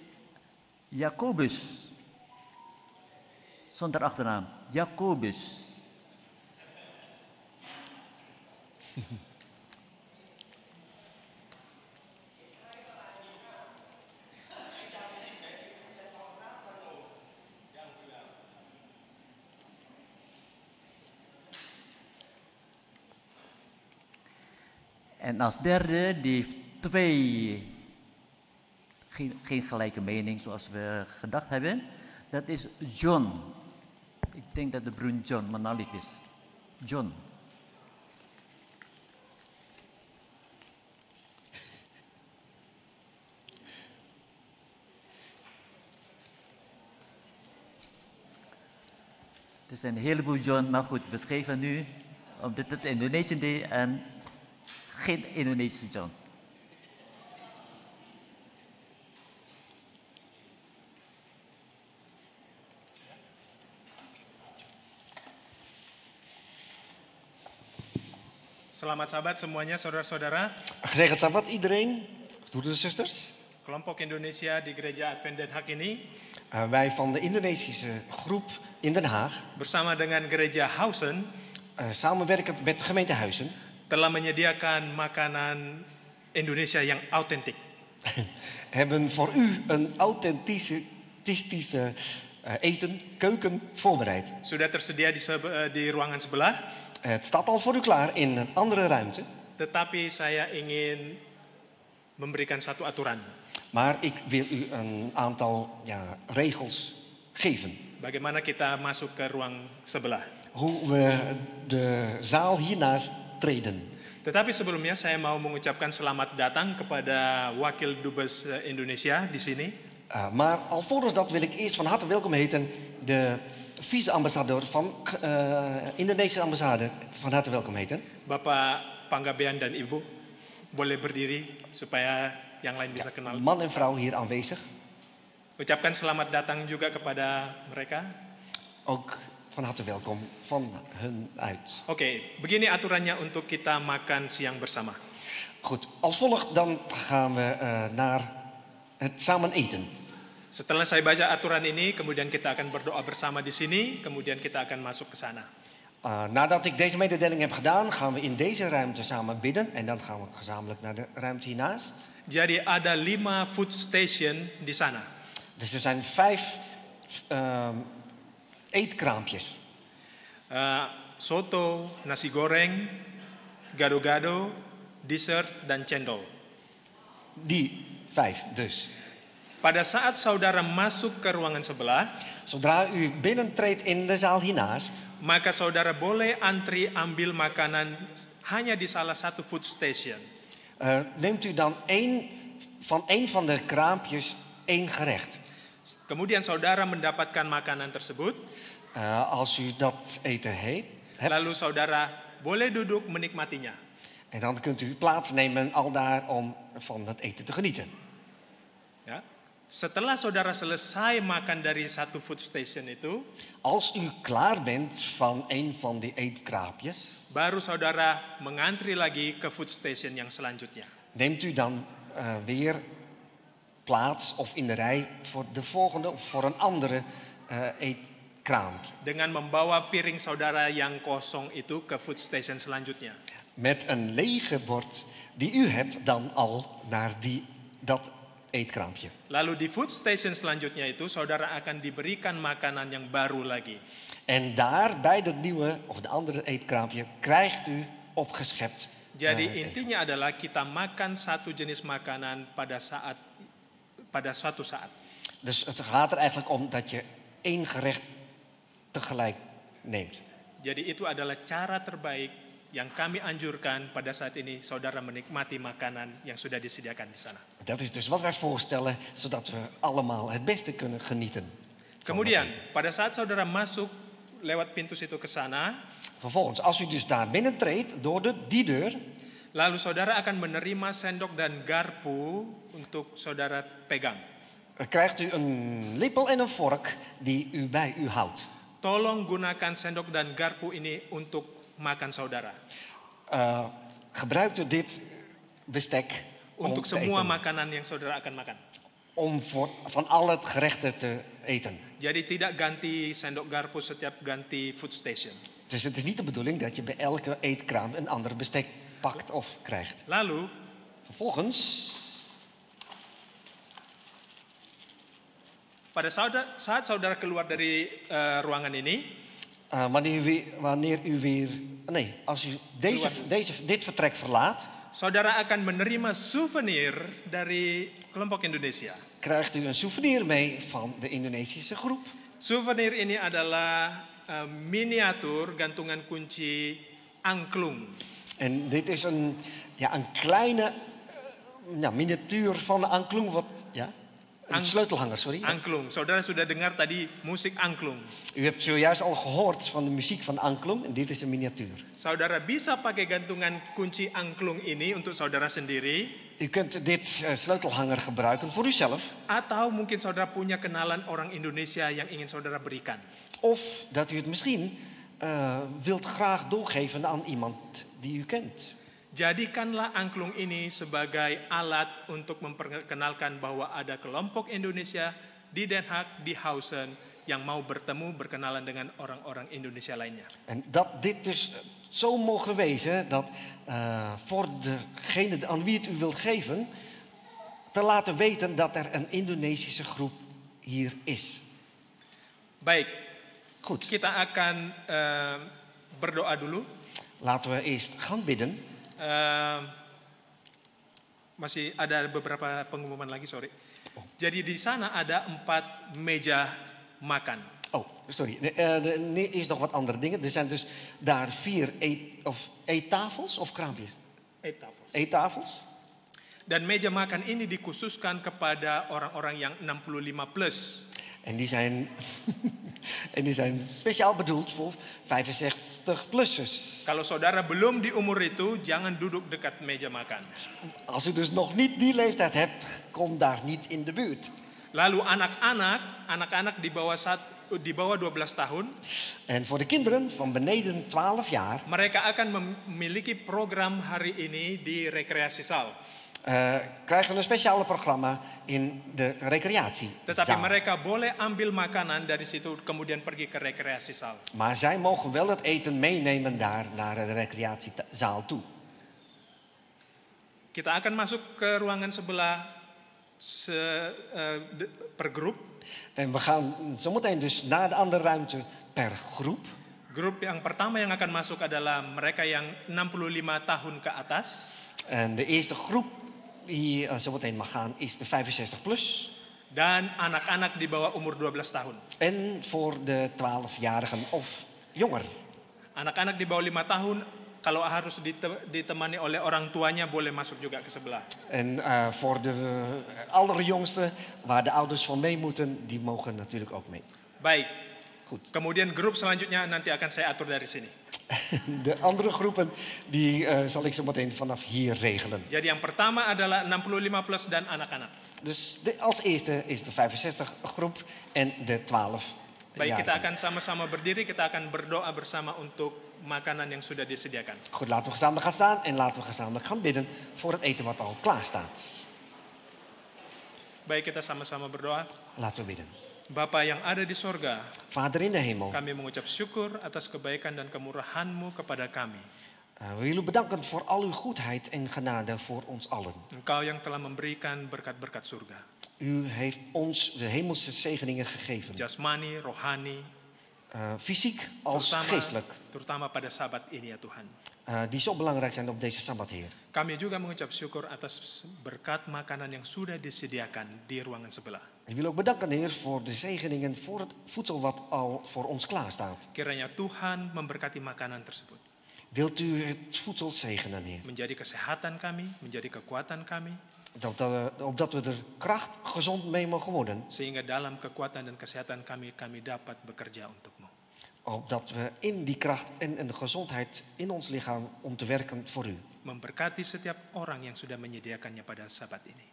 Jacobus. Zonder achternaam. Jacobus. En als derde, die heeft geen gelijke mening zoals we gedacht hebben. Dat is John. Ik denk dat de broer John Manalif is. John. Er zijn een heleboel John, maar goed, we schrijven nu, omdat het Indonesian Day en geen Indonesische John. Selamat sahabat semuanya, saudara-saudara. Gezegend Sabbat iedereen, broeders en zusters. Kelompok Indonesia di Gereja Advent Den Haag ini Wij van de Indonesische groep in Den Haag, bersama dengan Gereja Hausen samenwerkend met de gemeente Huizen, telah menyediakan makanan Indonesia yang autentik. hebben voor u een authentische eten, keuken voorbereid. Sudah tersedia di ruangan sebelah, Het staat al voor u klaar in een andere ruimte. tetapi saya ingin memberikan satu aturan. Maar ik wil u een aantal regels geven. Bagaimana kita masuk ke ruang sebelah. Hoe we de zaal hiernaast treden. Tetapi sebelumnya saya mau mengucapkan selamat datang kepada Wakil Dubes Indonesia di sini. Maar alvorens dat wil ik eerst van harte welkom heten de vice-ambassadeur van Indonesische ambassade. Van harte welkom heten. Bapak Panggabean dan Ibu, boleh berdiri supaya yang lain bisa kenal. Man en vrouw hier aanwezig. Ucapkan selamat datang juga kepada mereka. Ook van harte welkom van hun uit. Oke, begini aturannya untuk kita makan siang bersama. Goed, als volgt dan gaan we naar het samen eten. Setelah saya baca aturan ini, kemudian kita akan berdoa bersama di sini, kemudian kita akan masuk ke sana. Nadat ik deze mededeling heb gedaan, gaan we in deze ruimte samen bidden. En dan gaan we gezamenlijk naar de ruimte hiernaast. Jadi ada 5 food station di sana. Dus er zijn 5 eetkraampjes. Soto, nasi goreng, gado-gado, dessert, dan cendol. Die 5 dus. Pada saat saudara masuk ke ruangan sebelah, Zodra u binnentreedt in de zaal hiernaast, maka saudara boleh antri ambil makanan hanya di salah satu food station. neemt u dan één van de kraampjes 1 gerecht. Kemudian saudara mendapatkan makanan tersebut, Als u dat eten hebt, lalu saudara boleh duduk menikmatinya. en dan kunt u plaatsnemen al daar om van het eten te genieten. Ya. Setelah saudara selesai makan dari satu food station itu, Als u klaar bent van een van die eetkraampjes, baru saudara mengantri lagi ke food station yang selanjutnya. neemt u dan weer plaats of in de rij voor de volgende of voor een andere eetkraampje. Dengan membawa piring saudara yang kosong itu ke food station selanjutnya. Met een lege bord die u hebt dan al naar dat eetkraampje. Lalu di food station selanjutnya itu saudara akan diberikan makanan yang baru lagi. En daar bij dat nieuwe of de andere eetkraampje krijgt u opgeschept Jadi eten. intinya adalah kita makan satu jenis makanan pada suatu saat. Dus het gaat er eigenlijk om dat je één gerecht tegelijk neemt. Jadi itu adalah cara terbaik yang kami anjurkan pada saat ini saudara menikmati makanan yang sudah disediakan di sana. Dat is dus wat wij voorstellen, zodat we allemaal het beste kunnen genieten. Kemudian pada saat saudara masuk lewat pintu situ ke sana, Vervolgens, als u dus daar binnentreedt door die deur, lalu saudara akan menerima sendok dan garpu untuk saudara pegang. krijgt u een lepel en een vork die u bij u houdt. Tolong gunakan sendok dan garpu ini untuk makan saudara. Gebruikt u dit bestek om Untuk te semua eten, makanan yang saudara akan makan. om van alle gerechten te eten. Jadi tidak ganti sendok garpu setiap ganti food station. Dus het is niet de bedoeling dat je bij elke eetkraam een ander bestek pakt of krijgt. Lalu Vervolgens, pada saat saudara keluar dari ruangan ini, als u dit vertrek verlaat, saudara akan menerima souvenir dari kelompok Indonesia. krijgt u een souvenir mee van de Indonesische groep. Souvenir ini adalah miniatur gantungan kunci angklung. En dit is een kleine miniatuur van de angklung. Een sleutelhanger, sorry. Angklung. Saudara sudah dengar tadi musik angklung. U hebt zojuist al gehoord van de muziek van angklung. En dit is een miniatuur. Saudara bisa pakai gantungan kunci angklung ini untuk saudara sendiri. U kunt dit sleutelhanger gebruiken voor uzelf. Atau mungkin saudara punya kenalan orang Indonesia yang ingin saudara berikan. Of dat u het misschien wilt graag doorgeven aan iemand die u kent. Jadikanlah angklung ini sebagai alat untuk memperkenalkan bahwa ada kelompok Indonesia di Den Haag, di Hausen, yang mau berkenalan dengan orang-orang Indonesia lainnya. En dat dit dus zo mogen wezen dat voor degene aan wie het u wilt geven, te laten weten dat er een Indonesische groep hier is. Baik, Goed, kita akan berdoa dulu. laten we eerst gaan bidden. Masih ada beberapa pengumuman lagi, sorry. Jadi di sana ada 4 meja makan. Oh, sorry. Er is nog wat andere dingen. Er zijn dus daar 4 eettafels of kraampjes? Eettafels. Dan meja makan ini dikhususkan kepada orang-orang yang 65 plus. En die zijn speciaal bedoeld voor 65-plussers. Kalau saudara belum di umur itu, jangan duduk dekat meja makan. Als u dus nog niet die leeftijd hebt, kom daar niet in de buurt. Lalu anak-anak di bawah 12 tahun, En voor de kinderen van beneden 12 jaar mereka akan memiliki program hari ini di rekreasiezaal. krijgen we een speciale programma in de recreatiezaal. Tetapi mereka boleh ambil makanan dari situ kemudian pergi ke rekreasiezaal. Maar zij mogen wel het eten meenemen daar naar de recreatiezaal toe. Kita akan masuk ke ruangan sebelah per groep. En we gaan zometeen dus naar de andere ruimte per groep. Grup yang pertama yang akan masuk adalah mereka yang 65 tahun ke atas. En de eerste groep die zometeen mag gaan is de 65 plus. Dan anak-anak di bawah umur 12 tahun. En voor de 12-jarigen of jonger. Anak-anak di bawah 5 tahun kalau harus ditemani oleh orang tuanya boleh masuk juga ke sebelah. En voor de allerjongsten, waar de ouders van mee moeten, die mogen natuurlijk ook mee. Baik. Goed. Kemudian grup selanjutnya nanti akan saya atur dari sini. De andere groepen, die zal ik zo meteen vanaf hier regelen. Jadi yang pertama adalah 65 plus dan anak-anak. Dus als eerste is de 65 groep en de 12. Baik, kita akan sama-sama berdiri, kita akan berdoa bersama untuk makanan yang sudah disediakan. Goed, laten we gezamenlijk gaan staan en laten we gezamenlijk gaan bidden voor het eten wat al klaar staat. Baik, kita sama-sama berdoa. Laten we bidden. Bapa yang ada di sorga, Vader in de hemel, kami mengucap syukur atas kebaikan dan kemurahan-Mu kepada kami. we willen bedanken voor al uw goedheid en genade voor ons allen. Engkau yang telah memberikan berkat-berkat surga. U heeft ons de hemelse zegeningen gegeven. Jasmani, rohani, Fysiek als geestelijk. terutama pada sabat ini ya Tuhan. Die zo belangrijk zijn op deze Sabbat, Heer. Kami juga mengucap syukur atas berkat makanan yang sudah disediakan di ruangan sebelah. Ik wil ook bedanken, Heer, voor de zegeningen, voor het voedsel wat al voor ons klaar staat. Kiranya Tuhan memberkati makanan tersebut. Wilt u het voedsel zegenen, Heer? Menjadi kesehatan kami, menjadi kekuatan kami. Opdat we er kracht, gezond mee mogen worden. Sehingga dalam kekuatan dan kesehatan kami dapat bekerja untuk-Mu. Opdat we in die kracht en in de gezondheid in ons lichaam om te werken voor u. Memberkati setiap orang yang sudah menyediakannya pada sabat ini.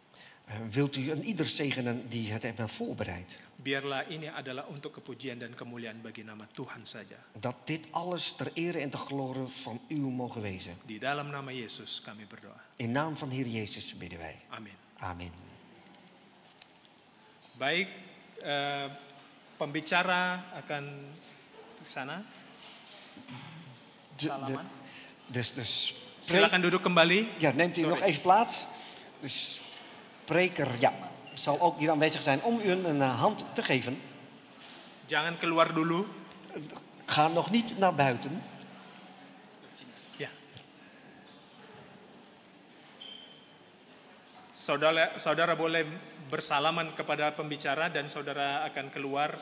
Wilt u een ieder zegenen die het hebben voorbereid. Biarlah ini adalah untuk kepujian dan kemuliaan bagi nama Tuhan saja. Dat dit alles ter ere en ter glorie van u mogen wezen. Di dalam nama Yesus kami berdoa. In naam van Heer Jezus bidden wij. Amin. Amin. Baik, pembicara akan ke sana. Salaman. De Silakan duduk kembali. Ja, neemt u Sorry. nog even plaats. De spreker, ja, zal ook hier aanwezig zijn om u een hand te geven. Jangan keluar dulu. Ga nog niet naar buiten. Ya. Saudara boleh bersalaman kepada pembicara dan saudara akan keluar